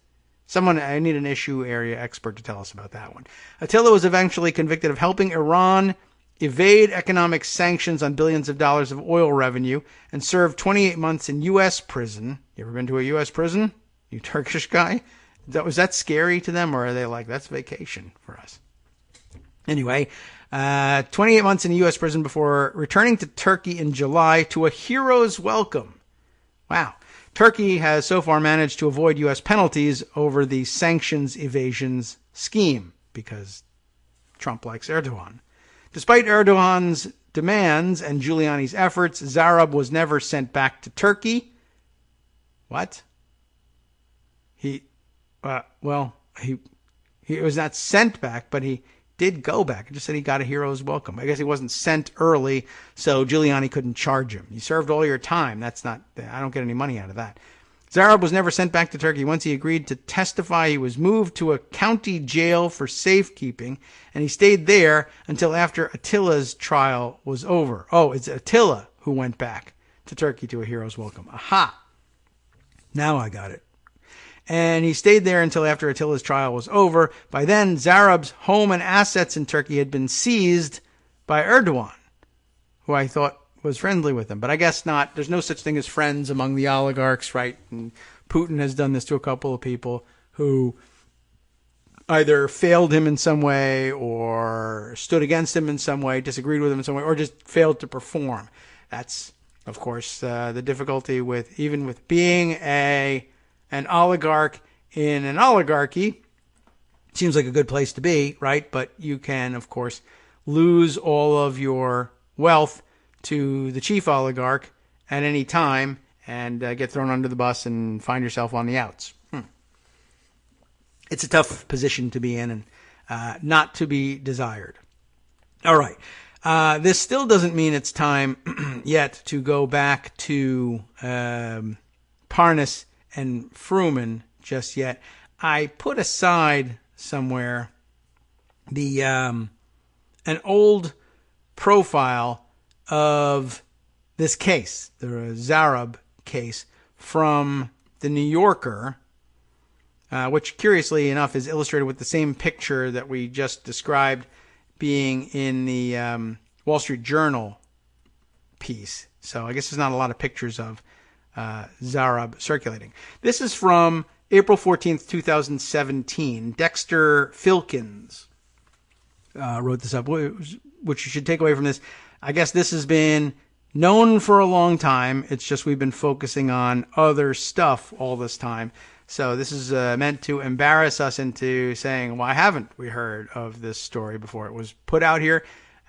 I need an issue area expert to tell us about that one. Attila was eventually convicted of helping Iran evade economic sanctions on billions of dollars of oil revenue and served 28 months in U.S. prison. You ever been to a U.S. prison? You Turkish guy? Was that scary to them, or are they like, that's vacation for us? Anyway, 28 months in a U.S. prison before returning to Turkey in July to a hero's welcome. Wow. Turkey has so far managed to avoid U.S. penalties over the sanctions evasions scheme because Trump likes Erdogan. Despite Erdogan's demands and Giuliani's efforts, Zarab was never sent back to Turkey. What? He was not sent back, but he did go back. It just said he got a hero's welcome. I guess he wasn't sent early, so Giuliani couldn't charge him. You served all your time. I don't get any money out of that. Zarab was never sent back to Turkey. Once he agreed to testify, he was moved to a county jail for safekeeping, and he stayed there until after Attila's trial was over. Oh, it's Attila who went back to Turkey to a hero's welcome. Aha! Now I got it. And he stayed there until after Attila's trial was over. By then, Zarab's home and assets in Turkey had been seized by Erdogan, who I thought was friendly with him. But I guess not. There's no such thing as friends among the oligarchs, right? And Putin has done this to a couple of people who either failed him in some way or stood against him in some way, disagreed with him in some way, or just failed to perform. That's, of course, the difficulty with being an oligarch in an oligarchy. Seems like a good place to be, right? But you can, of course, lose all of your wealth to the chief oligarch at any time and get thrown under the bus and find yourself on the outs. It's a tough position to be in and not to be desired. All right. This still doesn't mean it's time yet to go back to Parnas and Fruman just yet. I put aside somewhere an old profile of this case, the Zarab case, from the New Yorker, which curiously enough is illustrated with the same picture that we just described being in the Wall Street Journal piece. So I guess there's not a lot of pictures of Zarab circulating. This is from April 14th, 2017. Dexter Filkins wrote this up, which you should take away from this. I guess this has been known for a long time. It's just we've been focusing on other stuff all this time. So this is meant to embarrass us into saying, why haven't we heard of this story before? It was put out here.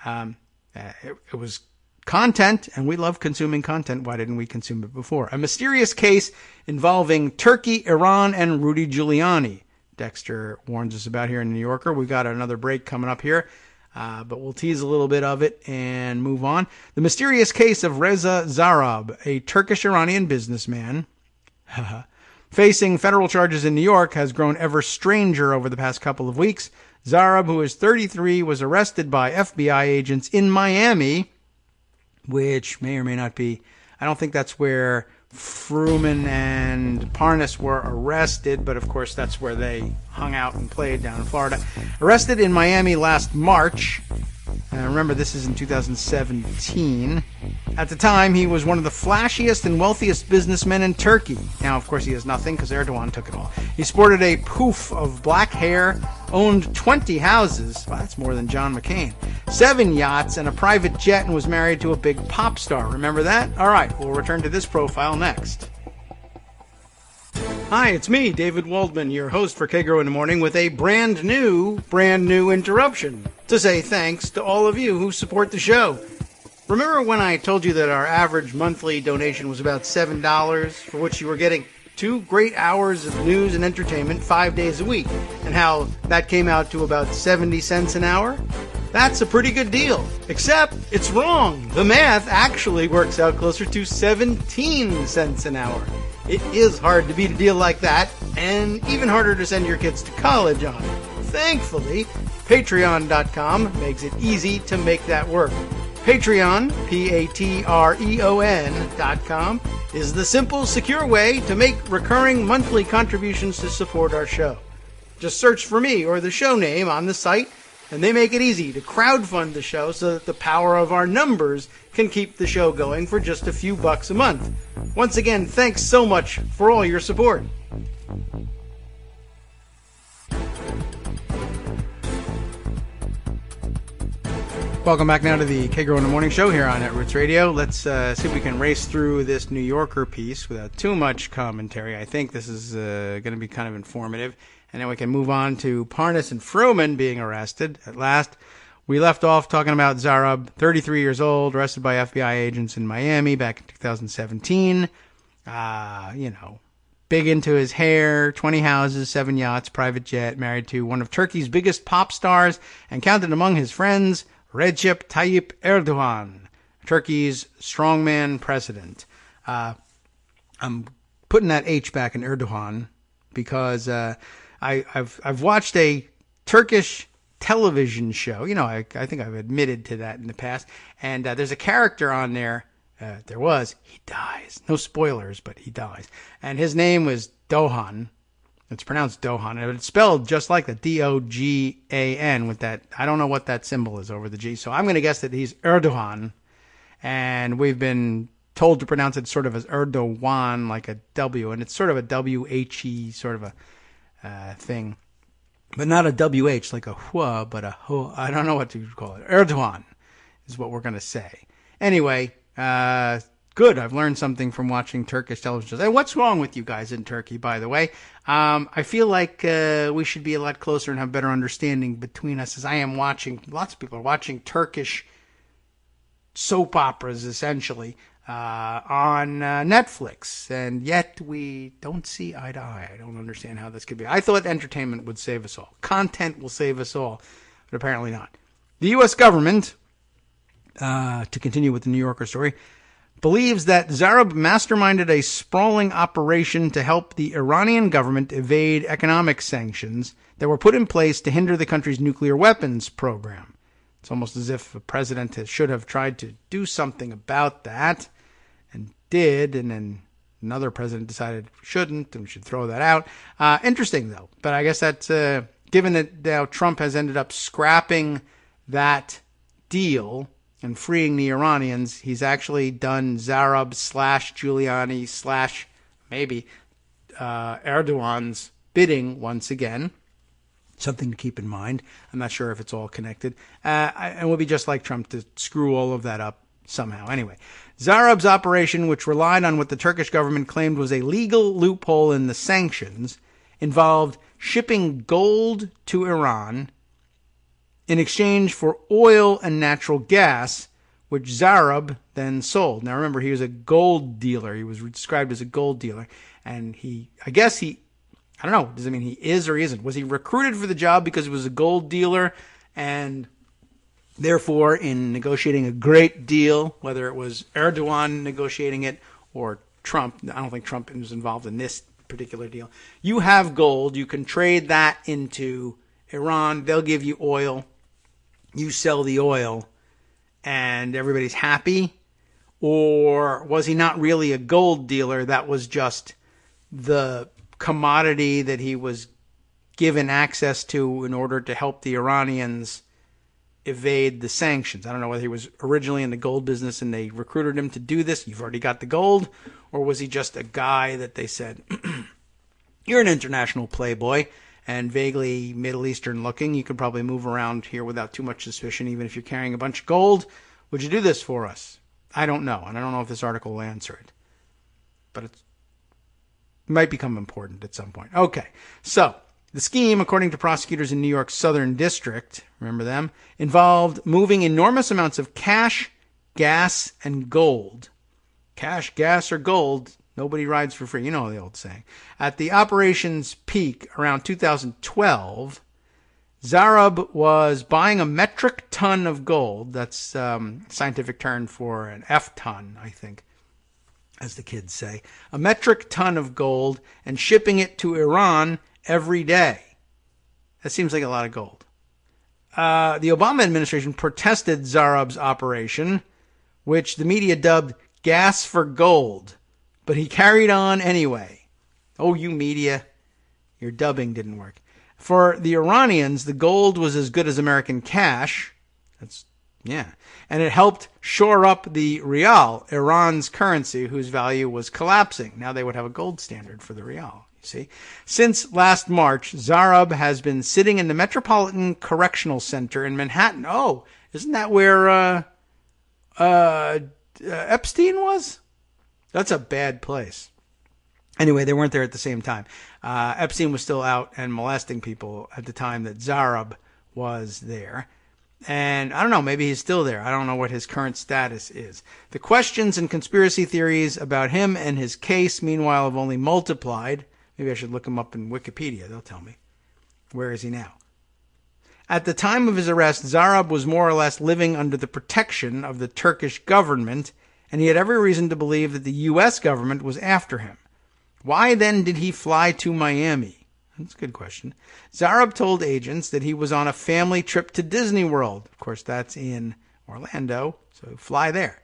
It was content, and we love consuming content. Why didn't we consume it before? A mysterious case involving Turkey, Iran, and Rudy Giuliani. Dexter warns us about here in New Yorker. We've got another break coming up here, but we'll tease a little bit of it and move on. The mysterious case of Reza Zarab, a Turkish-Iranian businessman, facing federal charges in New York, has grown ever stranger over the past couple of weeks. Zarab, who is 33, was arrested by FBI agents in Miami, which may or may not be, I don't think that's where Fruman and Parnas were arrested, but of course that's where they hung out and played down in Florida. Arrested in Miami last March. Remember, this is in 2017. At the time, he was one of the flashiest and wealthiest businessmen in Turkey. Now, of course, he has nothing because Erdogan took it all. He sported a poof of black hair, owned 20 houses. Well, that's more than John McCain. 7 yachts and a private jet, and was married to a big pop star. Remember that? All right, we'll return to this profile next. Hi, it's me, David Waldman, your host for Kagro in the Morning, with a brand new interruption to say thanks to all of you who support the show. Remember when I told you that our average monthly donation was about $7, for which you were getting 2 great hours of news and entertainment 5 days a week, and how that came out to about 70 cents an hour? That's a pretty good deal, except it's wrong. The math actually works out closer to 17 cents an hour. It is hard to beat a deal like that, and even harder to send your kids to college on. Thankfully, Patreon.com makes it easy to make that work. Patreon, Patreon.com, is the simple, secure way to make recurring monthly contributions to support our show. Just search for me or the show name on the site, and they make it easy to crowdfund the show so that the power of our numbers can keep the show going for just a few bucks a month. Once again, thanks so much for all your support. Welcome back now to the Kagro in the Morning Show here on Netroots Radio. Let's see if we can race through this New Yorker piece without too much commentary. I think this is going to be kind of informative. And then we can move on to Parnas and Fruman being arrested at last. We left off talking about Zarab, 33 years old, arrested by FBI agents in Miami back in 2017. Big into his hair, 20 houses, 7 yachts, private jet, married to one of Turkey's biggest pop stars, and counted among his friends Recep Tayyip Erdogan, Turkey's strongman president. I'm putting that H back in Erdogan because I've watched a Turkish television show. I think I've admitted to that in the past. And there's a character on there. He dies. No spoilers, but he dies. And his name was Dohan. It's pronounced Dohan. And it's spelled just like the D-O-G-A-N with that. I don't know what that symbol is over the G. So I'm going to guess that he's Erdogan. And we've been told to pronounce it sort of as Erdogan, like a W. And it's sort of a W-H-E sort of a thing. But not a W-H like a hua, but a ho. I don't know what to call it. Erdogan is what we're going to say. Anyway, good. I've learned something from watching Turkish television shows. And what's wrong with you guys in Turkey, by the way? I feel like we should be a lot closer and have better understanding between us, as I am watching. Lots of people are watching Turkish soap operas, essentially, on Netflix, and yet we don't see eye to eye. I don't understand how this could be. I thought entertainment would save us all. Content will save us all, but apparently not. The U.S. government, to continue with the New Yorker story, believes that Zarab masterminded a sprawling operation to help the Iranian government evade economic sanctions that were put in place to hinder the country's nuclear weapons program. It's almost as if a president should have tried to do something about that, and did, and then another president decided shouldn't, and we should throw that out. Interesting, though. But I guess that's, given that now Trump has ended up scrapping that deal and freeing the Iranians, he's actually done Zarab / Giuliani / maybe Erdogan's bidding once again. Something to keep in mind. I'm not sure if it's all connected. And it would be just like Trump to screw all of that up somehow. Anyway, Zarab's operation, which relied on what the Turkish government claimed was a legal loophole in the sanctions, involved shipping gold to Iran in exchange for oil and natural gas, which Zarab then sold. Now remember, he was a gold dealer. He was described as a gold dealer. And I don't know, does it mean he is or he isn't? Was he recruited for the job because he was a gold dealer, and therefore in negotiating a great deal, whether it was Erdogan negotiating it or Trump, I don't think Trump was involved in this particular deal. You have gold, you can trade that into Iran, they'll give you oil, you sell the oil, and everybody's happy? Or was he not really a gold dealer? That was just the commodity that he was given access to in order to help the Iranians evade the sanctions. I don't know whether he was originally in the gold business and they recruited him to do this. You've already got the gold. Or was he just a guy that they said, you're an international playboy and vaguely Middle Eastern looking. You could probably move around here without too much suspicion, even if you're carrying a bunch of gold. Would you do this for us? I don't know. And I don't know if this article will answer it. But it might become important at some point. Okay. So the scheme, according to prosecutors in New York's Southern District, remember them, involved moving enormous amounts of cash, gas, and gold. Cash, gas, or gold, nobody rides for free. You know the old saying. At the operation's peak around 2012, Zarab was buying a metric ton of gold. That's scientific term for an F-ton, I think, as the kids say. A metric ton of gold and shipping it to Iran every day. That seems like a lot of gold. The Obama administration protested Zarab's operation, which the media dubbed gas for gold. But he carried on anyway. Oh, you media, your dubbing didn't work. For the Iranians, the gold was as good as American cash. And it helped shore up the rial, Iran's currency, whose value was collapsing. Now they would have a gold standard for the rial, you see. Since last March, Zarab has been sitting in the Metropolitan Correctional Center in Manhattan. Oh, isn't that where Epstein was? That's a bad place. Anyway, they weren't there at the same time. Epstein was still out and molesting people at the time that Zarab was there. And I don't know, maybe he's still there. I don't know what his current status is. The questions and conspiracy theories about him and his case, meanwhile, have only multiplied. Maybe I should look him up in Wikipedia. They'll tell me. Where is he now? At the time of his arrest, Zarab was more or less living under the protection of the Turkish government, and he had every reason to believe that the U.S. government was after him. Why then did he fly to Miami? That's a good question. Zarab told agents that he was on a family trip to Disney World. Of course, that's in Orlando, so fly there.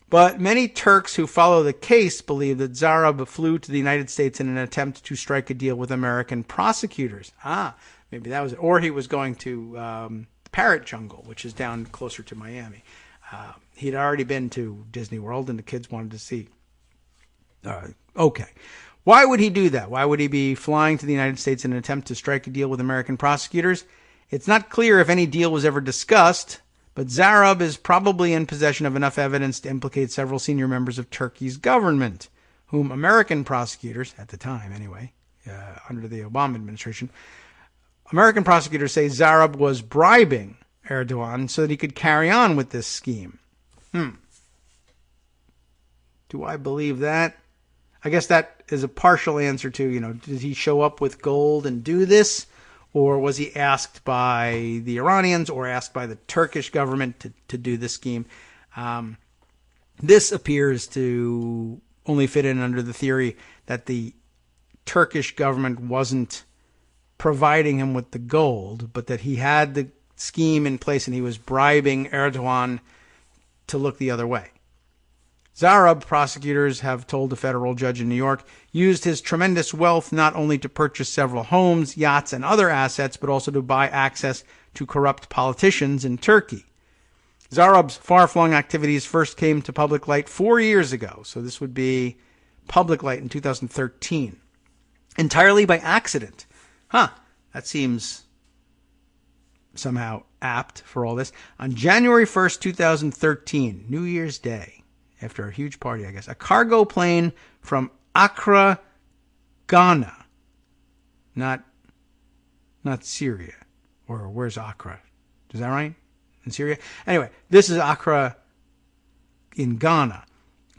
But many Turks who follow the case believe that Zarab flew to the United States in an attempt to strike a deal with American prosecutors. Maybe that was it. Or he was going to Parrot Jungle, which is down closer to Miami. He'd already been to Disney World, and the kids wanted to see. Okay. Why would he do that? Why would he be flying to the United States in an attempt to strike a deal with American prosecutors? It's not clear if any deal was ever discussed, but Zarab is probably in possession of enough evidence to implicate several senior members of Turkey's government, whom American prosecutors, at the time anyway, under the Obama administration, American prosecutors say Zarab was bribing Erdogan so that he could carry on with this scheme. Do I believe that? I guess that is a partial answer to, did he show up with gold and do this? Or was he asked by the Iranians or asked by the Turkish government to do this scheme? This appears to only fit in under the theory that the Turkish government wasn't providing him with the gold, but that he had the scheme in place and he was bribing Erdogan to look the other way. Zarab, prosecutors have told a federal judge in New York, used his tremendous wealth not only to purchase several homes, yachts, and other assets, but also to buy access to corrupt politicians in Turkey. Zarab's far-flung activities first came to public light 4 years ago, so this would be public light in 2013, entirely by accident. That seems somehow apt for all this. On January 1st, 2013, New Year's Day, after a huge party, I guess, a cargo plane from Accra, Ghana, not Syria, or where's Accra? Is that right? In Syria? Anyway, this is Accra in Ghana.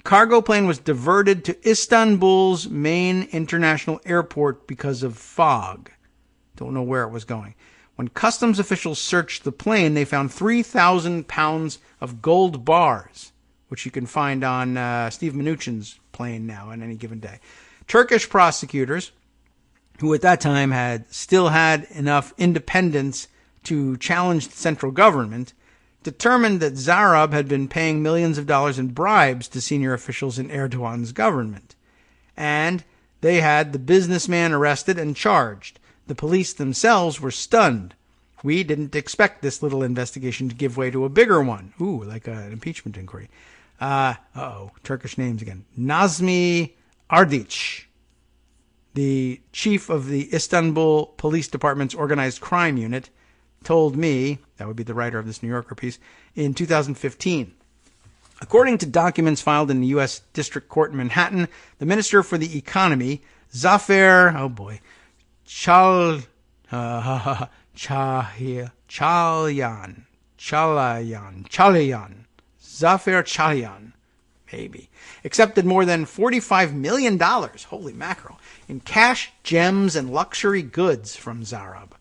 Cargo plane was diverted to Istanbul's main international airport because of fog. Don't know where it was going. When customs officials searched the plane, they found 3,000 pounds of gold bars, which you can find on Steve Mnuchin's plane now on any given day. Turkish prosecutors, who at that time still had enough independence to challenge the central government, determined that Zarab had been paying millions of dollars in bribes to senior officials in Erdogan's government. And they had the businessman arrested and charged. The police themselves were stunned. We didn't expect this little investigation to give way to a bigger one. Ooh, like an impeachment inquiry. Turkish names again. Nazmi Ardic, the chief of the Istanbul Police Department's organized crime unit, told me, that would be the writer of this New Yorker piece, in 2015. According to documents filed in the U.S. District Court in Manhattan, the Minister for the Economy, Zafer, Chalayan, Zafer Chalayan, maybe, accepted more than $45 million, holy mackerel, in cash, gems, and luxury goods from Zarab.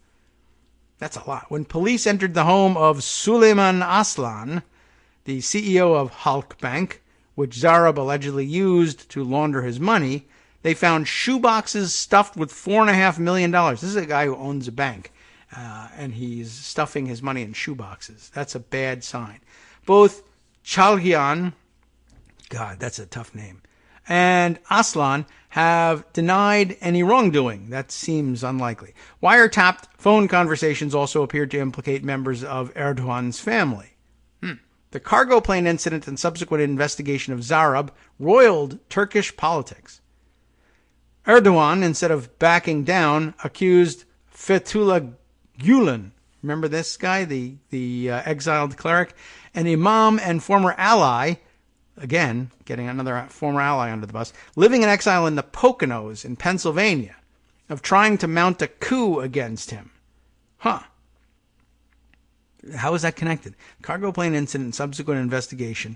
That's a lot. When police entered the home of Suleiman Aslan, the CEO of Halkbank, which Zarab allegedly used to launder his money, they found shoeboxes stuffed with $4.5 million. This is a guy who owns a bank, and he's stuffing his money in shoeboxes. That's a bad sign. Both Chalhian, God, that's a tough name, and Aslan have denied any wrongdoing. That seems unlikely. Wiretapped phone conversations also appeared to implicate members of Erdogan's family. The cargo plane incident and subsequent investigation of Zarab roiled Turkish politics. Erdogan, instead of backing down, accused Fethullah Gulen, remember this guy, the exiled cleric, an imam and former ally, again, getting another former ally under the bus, living in exile in the Poconos in Pennsylvania, of trying to mount a coup against him. How is that connected? Cargo plane incident and subsequent investigation.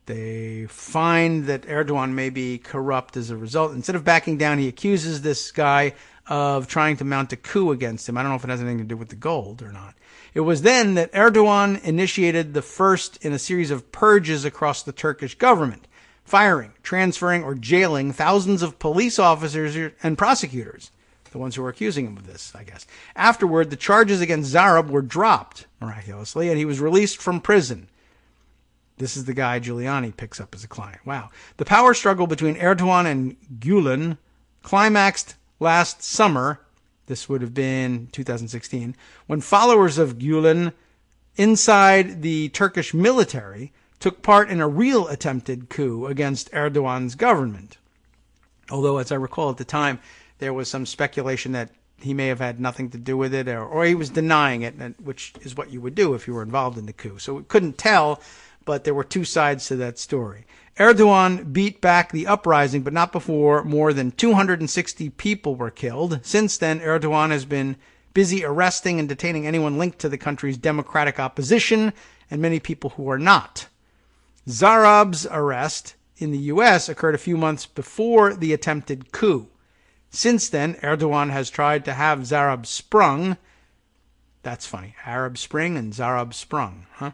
They find that Erdogan may be corrupt as a result. Instead of backing down, he accuses this guy of trying to mount a coup against him. I don't know if it has anything to do with the gold or not. It was then that Erdogan initiated the first in a series of purges across the Turkish government, firing, transferring, or jailing thousands of police officers and prosecutors, the ones who were accusing him of this, I guess. Afterward, the charges against Zarab were dropped, miraculously, and he was released from prison. This is the guy Giuliani picks up as a client. Wow. The power struggle between Erdogan and Gulen climaxed last summer. This would have been 2016, when followers of Gulen inside the Turkish military took part in a real attempted coup against Erdogan's government. Although, as I recall at the time, there was some speculation that he may have had nothing to do with it, or he was denying it, which is what you would do if you were involved in the coup. So we couldn't tell, but there were two sides to that story. Erdogan beat back the uprising, but not before more than 260 people were killed. Since then, Erdogan has been busy arresting and detaining anyone linked to the country's democratic opposition, and many people who are not. Zarab's arrest in the U.S. occurred a few months before the attempted coup. Since then, Erdogan has tried to have Zarab sprung. That's funny. Arab Spring and Zarab sprung, huh?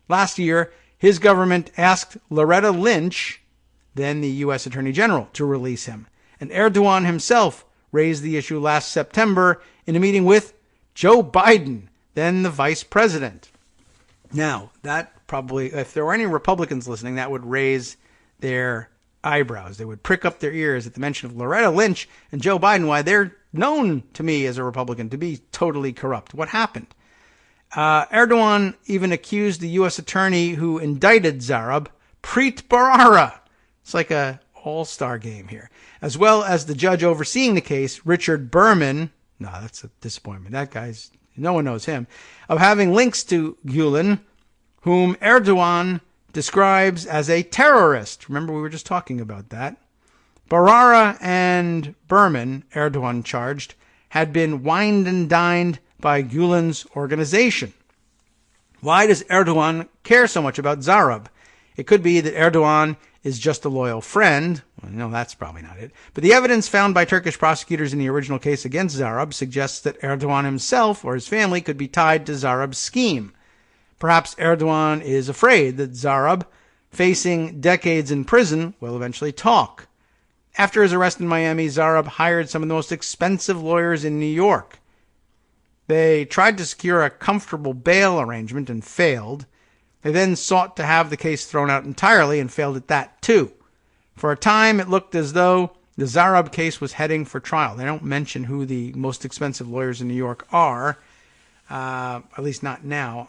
Last year, his government asked Loretta Lynch, then the U.S. Attorney General, to release him. And Erdogan himself raised the issue last September in a meeting with Joe Biden, then the vice president. Now, that probably, if there were any Republicans listening, that would raise their eyebrows. They would prick up their ears at the mention of Loretta Lynch and Joe Biden, why they're known to me as a Republican to be totally corrupt. What happened? Erdogan even accused the U.S. attorney who indicted Zarab, Preet Bharara. It's like a all-star game here. As well as the judge overseeing the case, Richard Berman. No, that's a disappointment. That guy's, no one knows him. Of having links to Gulen, whom Erdogan describes as a terrorist. Remember, we were just talking about that. Bharara and Berman, Erdogan charged, had been wined and dined by Gulen's organization. Why does Erdogan care so much about Zarab? It could be that Erdogan is just a loyal friend. Well, no, that's probably not it. But the evidence found by Turkish prosecutors in the original case against Zarab suggests that Erdogan himself or his family could be tied to Zarab's scheme. Perhaps Erdogan is afraid that Zarab, facing decades in prison, will eventually talk. After his arrest in Miami, Zarab hired some of the most expensive lawyers in New York. They tried to secure a comfortable bail arrangement and failed. They then sought to have the case thrown out entirely and failed at that too. For a time, it looked as though the Zarab case was heading for trial. They don't mention who the most expensive lawyers in New York are, at least not now.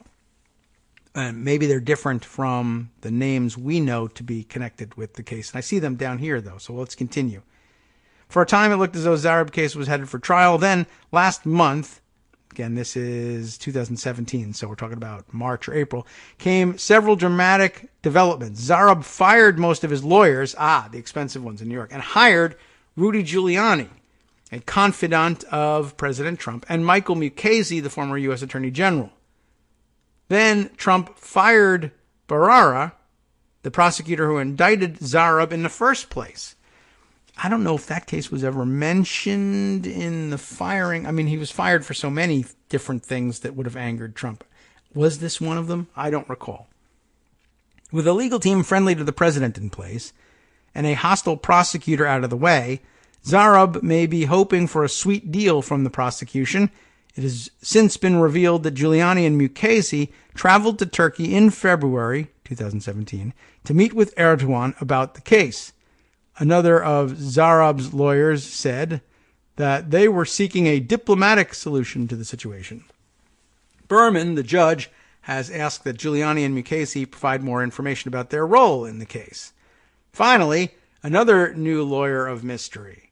Maybe they're different from the names we know to be connected with the case. And I see them down here, though, so let's continue. For a time, it looked as though the Zarab case was headed for trial. Then, last month, again, this is 2017, so we're talking about March or April, came several dramatic developments. Zarab fired most of his lawyers, the expensive ones in New York, and hired Rudy Giuliani, a confidant of President Trump, and Michael Mukasey, the former U.S. Attorney General. Then Trump fired Barrara, the prosecutor who indicted Zarab in the first place. I don't know if that case was ever mentioned in the firing. I mean, he was fired for so many different things that would have angered Trump. Was this one of them? I don't recall. With a legal team friendly to the president in place and a hostile prosecutor out of the way, Zarab may be hoping for a sweet deal from the prosecution. It has since been revealed that Giuliani and Mukasey traveled to Turkey in February 2017 to meet with Erdogan about the case. Another of Zarab's lawyers said that they were seeking a diplomatic solution to the situation. Berman, the judge, has asked that Giuliani and Mukasey provide more information about their role in the case. Finally, another new lawyer of mystery.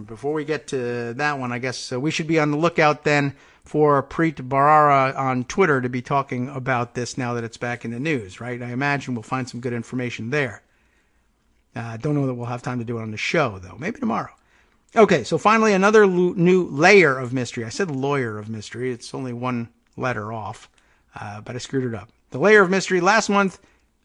Before we get to that one, I guess we should be on the lookout then for Preet Bharara on Twitter to be talking about this now that it's back in the news, right? I imagine we'll find some good information there. Don't know that we'll have time to do it on the show, though. Maybe tomorrow. Okay, so finally, another new layer of mystery. I said lawyer of mystery. It's only one letter off, but I screwed it up. The layer of mystery last month,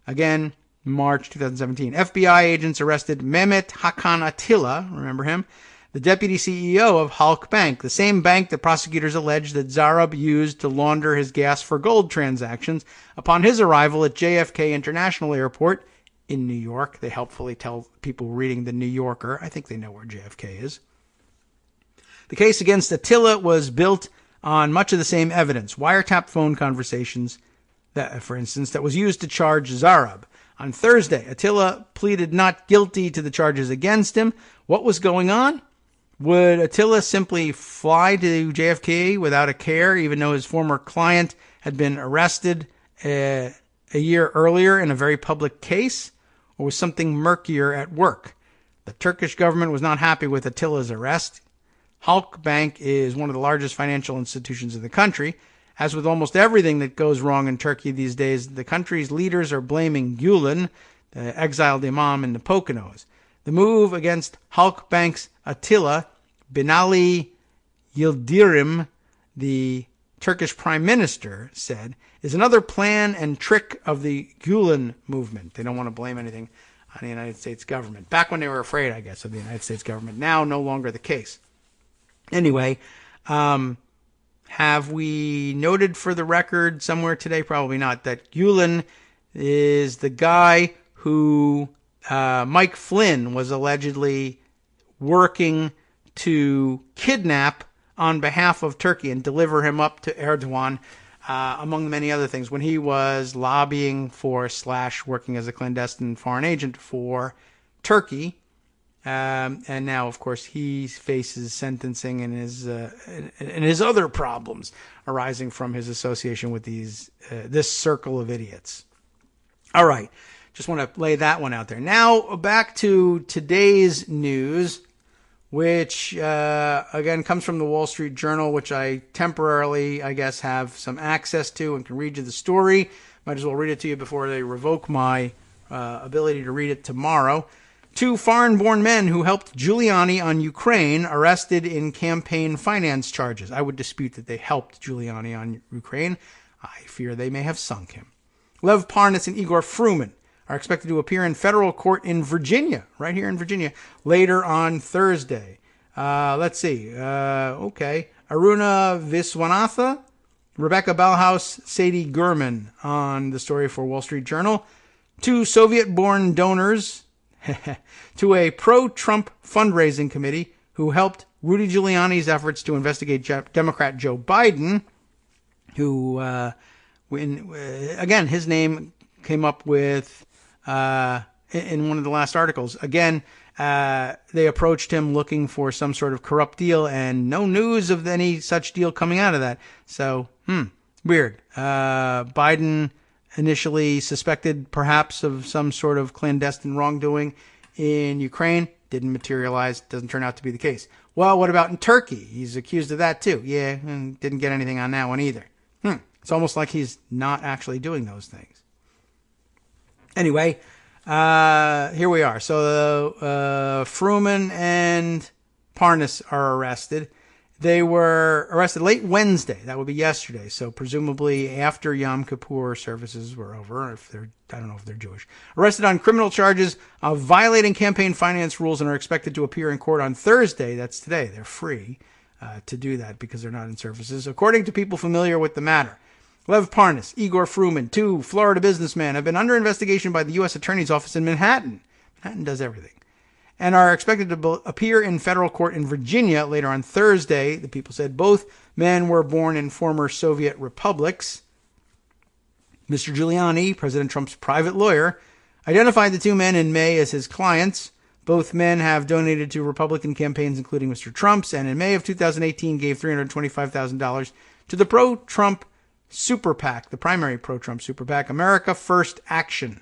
again, March 2017. FBI agents arrested Mehmet Hakan Attila, remember him, the deputy CEO of Halk Bank, the same bank that prosecutors allege that Zarab used to launder his gas for gold transactions upon his arrival at JFK International Airport in New York. They helpfully tell people reading the New Yorker. I think they know where JFK is. The case against Attila was built on much of the same evidence, wiretap phone conversations, that, for instance, that was used to charge Zarab. On Thursday, Attila pleaded not guilty to the charges against him. What was going on? Would Attila simply fly to JFK without a care, even though his former client had been arrested a year earlier in a very public case? Or was something murkier at work? The Turkish government was not happy with Attila's arrest. Halk Bank is one of the largest financial institutions in the country. As with almost everything that goes wrong in Turkey these days, the country's leaders are blaming Gulen, the exiled imam in the Poconos. The move against Halk Bank's Attila, Binali Yildirim, the Turkish prime minister, said, is another plan and trick of the Gulen movement. They don't want to blame anything on the United States government. Back when they were afraid, I guess, of the United States government. Now, no longer the case. Anyway, have we noted for the record somewhere today? Probably not. That Gulen is the guy who Mike Flynn was allegedly working to kidnap on behalf of Turkey and deliver him up to Erdogan, among many other things, when he was lobbying for / working as a clandestine foreign agent for Turkey. And now, of course, he faces sentencing and his other problems arising from his association with this circle of idiots. All right. Just want to lay that one out there. Now, back to today's news, which, again, comes from the Wall Street Journal, which I temporarily, I guess, have some access to and can read you the story. Might as well read it to you before they revoke my ability to read it tomorrow. 2 foreign-born men who helped Giuliani on Ukraine arrested in campaign finance charges. I would dispute that they helped Giuliani on Ukraine. I fear they may have sunk him. Lev Parnas and Igor Fruman are expected to appear in federal court in Virginia, right here in Virginia, later on Thursday. Let's see. Okay. Aruna Viswanatha, Rebecca Bauhaus, Sadie Gurman on the story for Wall Street Journal. 2 Soviet-born donors to a pro-Trump fundraising committee who helped Rudy Giuliani's efforts to investigate Democrat Joe Biden, who, again, his name came up with in one of the last articles. Again, they approached him looking for some sort of corrupt deal, and no news of any such deal coming out of that. So, weird. Biden initially suspected perhaps of some sort of clandestine wrongdoing in Ukraine. Didn't materialize. Doesn't turn out to be the case. Well, what about in Turkey? He's accused of that too. Yeah, and didn't get anything on that one either. It's almost like he's not actually doing those things. Anyway, here we are. So Fruman and Parnas are arrested. They were arrested late Wednesday. That would be yesterday. So presumably after Yom Kippur services were over. I don't know if they're Jewish. Arrested on criminal charges of violating campaign finance rules and are expected to appear in court on Thursday. That's today. They're free to do that because they're not in services. According to people familiar with the matter, Lev Parnas, Igor Fruman, two Florida businessmen, have been under investigation by the U.S. Attorney's Office in Manhattan. Manhattan does everything. And are expected to appear in federal court in Virginia later on Thursday. The people said both men were born in former Soviet republics. Mr. Giuliani, President Trump's private lawyer, identified the two men in May as his clients. Both men have donated to Republican campaigns, including Mr. Trump's, and in May of 2018 gave $325,000 to the pro-Trump Super PAC, the primary pro-Trump Super PAC, America First Action.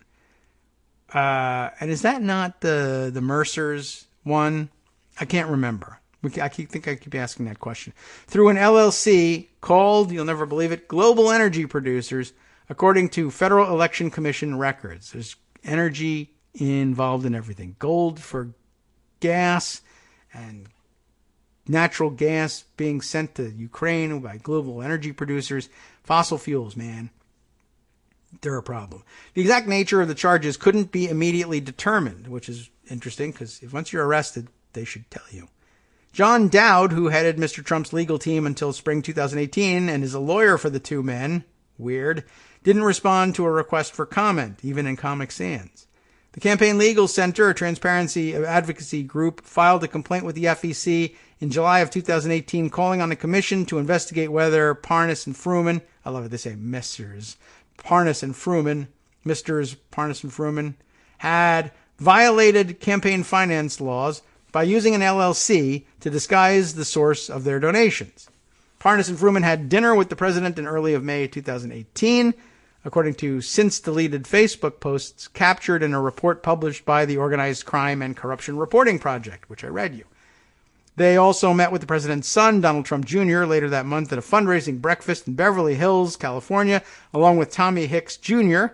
And is that not the Mercer's one? I can't remember. I think I keep asking that question. Through an LLC called, you'll never believe it, Global Energy Producers, according to Federal Election Commission records. There's energy involved in everything. Gold for gas and natural gas being sent to Ukraine by global energy producers. Fossil fuels, man. They're a problem. The exact nature of the charges couldn't be immediately determined, which is interesting because once you're arrested, they should tell you. John Dowd, who headed Mr. Trump's legal team until spring 2018 and is a lawyer for the two men, weird, didn't respond to a request for comment, even in Comic Sans. The Campaign Legal Center, a transparency advocacy group, filed a complaint with the FEC in July of 2018 calling on the commission to investigate whether Parnas and Fruman, I love it, they say Messrs. Parnas and Fruman, Misters Parnas and Fruman, had violated campaign finance laws by using an LLC to disguise the source of their donations. Parnas and Fruman had dinner with the president in early of May 2018, according to since-deleted Facebook posts captured in a report published by the Organized Crime and Corruption Reporting Project, which I read you. They also met with the president's son, Donald Trump Jr., later that month at a fundraising breakfast in Beverly Hills, California, along with Tommy Hicks Jr.,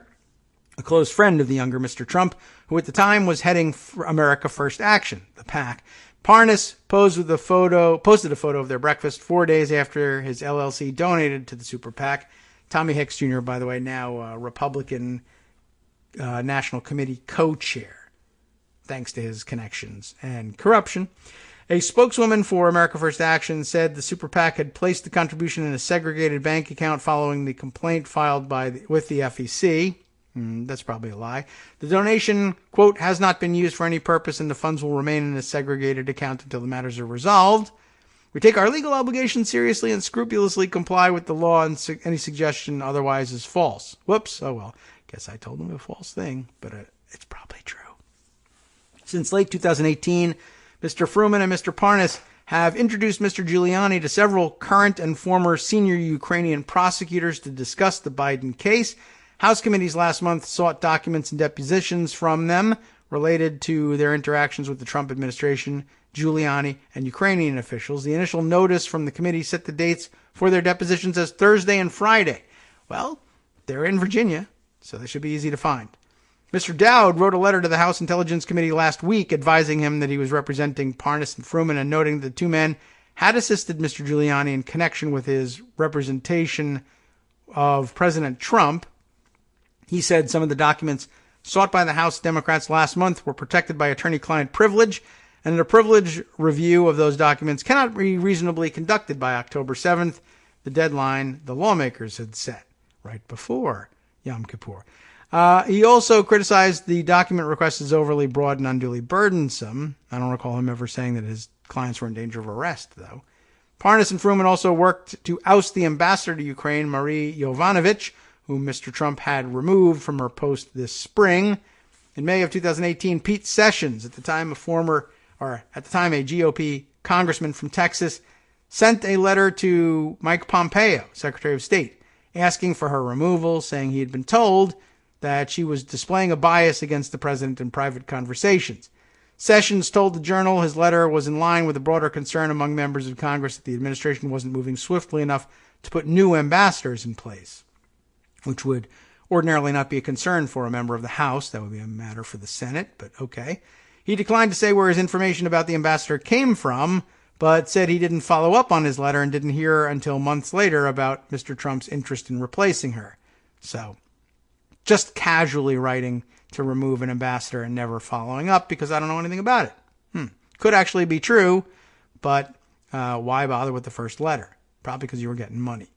a close friend of the younger Mr. Trump, who at the time was heading America First Action, the PAC. Parnas posted a photo of their breakfast 4 days after his LLC donated to the Super PAC. Tommy Hicks Jr., by the way, now Republican National Committee co-chair, thanks to his connections and corruption. A spokeswoman for America First Action said the Super PAC had placed the contribution in a segregated bank account following the complaint filed with the FEC. That's probably a lie. The donation, quote, has not been used for any purpose and the funds will remain in a segregated account until the matters are resolved. We take our legal obligations seriously and scrupulously comply with the law, and any suggestion otherwise is false. Whoops. Oh, well, guess I told them a false thing, but it's probably true. Since late 2018, Mr. Fruman and Mr. Parnas have introduced Mr. Giuliani to several current and former senior Ukrainian prosecutors to discuss the Biden case. House committees last month sought documents and depositions from them related to their interactions with the Trump administration, Giuliani, and Ukrainian officials. The initial notice from the committee set the dates for their depositions as Thursday and Friday. Well, they're in Virginia, so they should be easy to find. Mr. Dowd wrote a letter to the House Intelligence Committee last week advising him that he was representing Parnas and Fruman and noting that the two men had assisted Mr. Giuliani in connection with his representation of President Trump. He said some of the documents sought by the House Democrats last month were protected by attorney-client privilege, and a privilege review of those documents cannot be reasonably conducted by October 7th, the deadline the lawmakers had set right before Yom Kippur. He also criticized the document request as overly broad and unduly burdensome. I don't recall him ever saying that his clients were in danger of arrest, though. Parnas and Fruman also worked to oust the ambassador to Ukraine, Marie Yovanovitch, whom Mr. Trump had removed from her post this spring. In May of 2018, Pete Sessions, at the time a GOP congressman from Texas, sent a letter to Mike Pompeo, Secretary of State, asking for her removal, saying he had been told that she was displaying a bias against the president in private conversations. Sessions told the Journal his letter was in line with a broader concern among members of Congress that the administration wasn't moving swiftly enough to put new ambassadors in place, which would ordinarily not be a concern for a member of the House. That would be a matter for the Senate, but okay. He declined to say where his information about the ambassador came from, but said he didn't follow up on his letter and didn't hear until months later about Mr. Trump's interest in replacing her. So, just casually writing to remove an ambassador and never following up because I don't know anything about it. Could actually be true, but why bother with the first letter? Probably because you were getting money.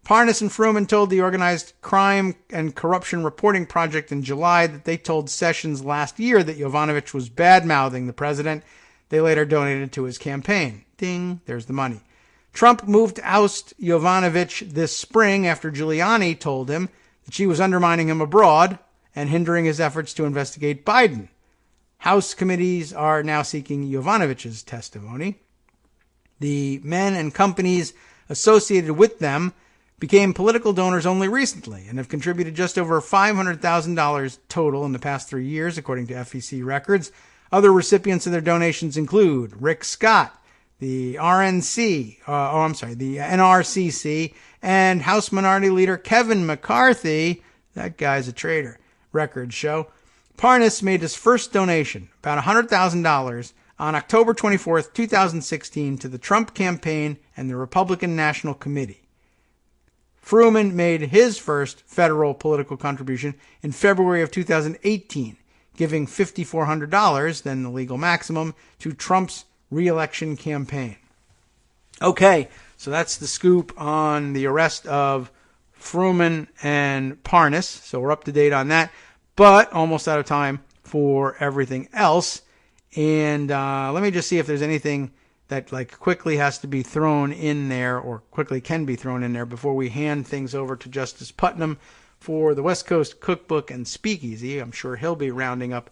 Parnas and Fruman told the Organized Crime and Corruption Reporting Project in July that they told Sessions last year that Yovanovitch was bad-mouthing the president. They later donated to his campaign. Ding, there's the money. Trump moved to oust Yovanovitch this spring after Giuliani told him that she was undermining him abroad and hindering his efforts to investigate Biden. House committees are now seeking Yovanovitch's testimony. The men and companies associated with them became political donors only recently and have contributed just over $500,000 total in the past 3 years, according to FEC records. Other recipients of their donations include Rick Scott, the NRCC, and House Minority Leader Kevin McCarthy. That guy's a traitor. Records show. Parnas made his first donation, about $100,000, on October 24th, 2016, to the Trump campaign and the Republican National Committee. Fruman made his first federal political contribution in February of 2018, giving $5,400, then the legal maximum, to Trump's re-election campaign. Okay, so that's the scoop on the arrest of Fruman and Parnas. So we're up to date on that, but almost out of time for everything else. And let me just see if there's anything that quickly has to be thrown in there or quickly can be thrown in there before we hand things over to Justice Putnam for the West Coast Cookbook and Speakeasy. I'm sure he'll be rounding up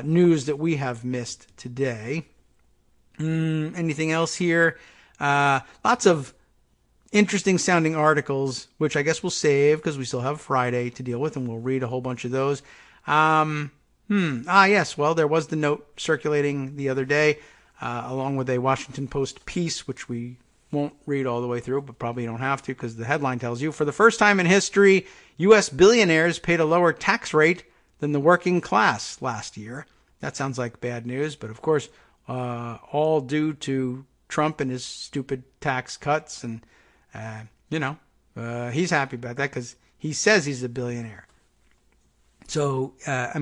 news that we have missed today. Anything else here? Lots of interesting sounding articles, which I guess we'll save because we still have Friday to deal with, and we'll read a whole bunch of those. Yes. Well, there was the note circulating the other day, along with a Washington Post piece, which we won't read all the way through, but probably don't have to because the headline tells you, for the first time in history, U.S. billionaires paid a lower tax rate than the working class last year. That sounds like bad news, but of course, all due to Trump and his stupid tax cuts. And, he's happy about that because he says he's a billionaire. So,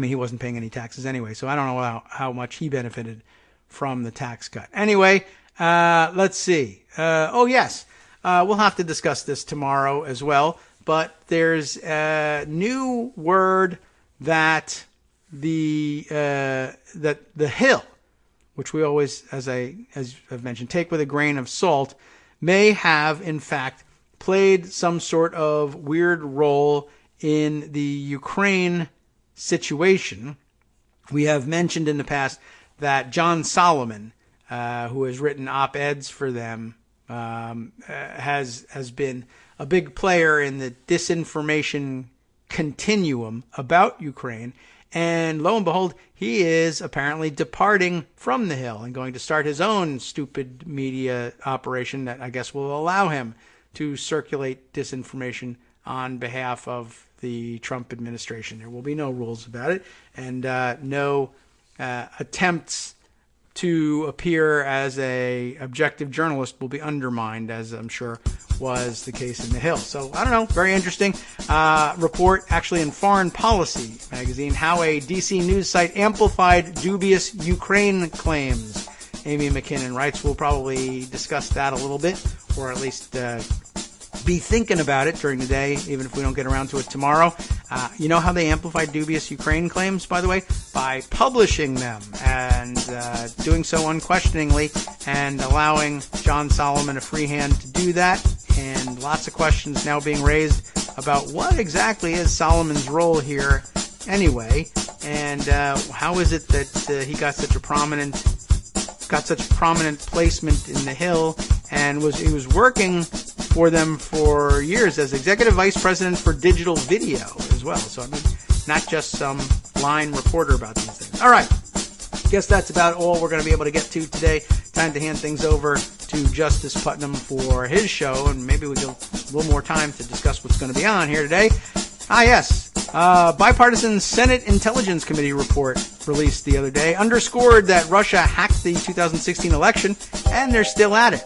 he wasn't paying any taxes anyway, so I don't know how much he benefited from the tax cut. Anyway, let's see. We'll have to discuss this tomorrow as well, but there's a new word that the Hill, which we always, as I've mentioned, take with a grain of salt, may have, in fact, played some sort of weird role in the Ukraine situation. We have mentioned in the past that John Solomon, who has written op-eds for them, has been a big player in the disinformation continuum about Ukraine. And lo and behold, he is apparently departing from the Hill and going to start his own stupid media operation that I guess will allow him to circulate disinformation on behalf of the Trump administration. There will be no rules about it, and no attempts to appear as a objective journalist will be undermined, as I'm sure was the case in the Hill. So, I don't know, very interesting report actually in Foreign Policy magazine, how a DC news site amplified dubious Ukraine claims. Amy McKinnon writes, we'll probably discuss that a little bit, or at least be thinking about it during the day, even if we don't get around to it tomorrow. You know how they amplify dubious Ukraine claims, by the way? By publishing them and doing so unquestioningly and allowing John Solomon a free hand to do that. And lots of questions now being raised about what exactly is Solomon's role here anyway, and how is it that he got such prominent placement in the Hill, and he was working for them for years as executive vice president for digital video as well. So I mean, not just some line reporter about these things. All right, guess that's about all we're going to be able to get to today. Time to hand things over to Justice Putnam for his show, and maybe we get a little more time to discuss what's going to be on here today. Yes. Bipartisan Senate Intelligence Committee report released the other day underscored that Russia hacked the 2016 election, and they're still at it.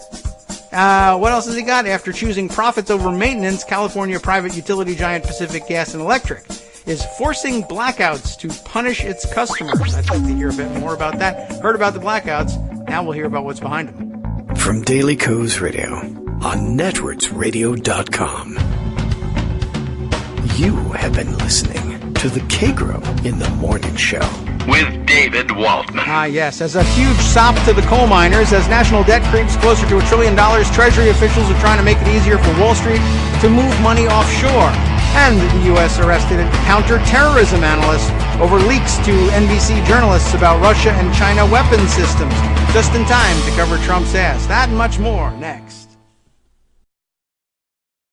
What else has he got? After choosing profits over maintenance, California private utility giant Pacific Gas and Electric is forcing blackouts to punish its customers. I'd like to hear a bit more about that. Heard about the blackouts. Now we'll hear about what's behind them. From Daily Kos Radio on networksradio.com. You have been listening to the Kagro in the Morning Show with David Waldman. Yes. As a huge sop to the coal miners, as national debt creeps closer to $1 trillion, Treasury officials are trying to make it easier for Wall Street to move money offshore. And the U.S. arrested a counterterrorism analyst over leaks to NBC journalists about Russia and China weapons systems, just in time to cover Trump's ass. That and much more next.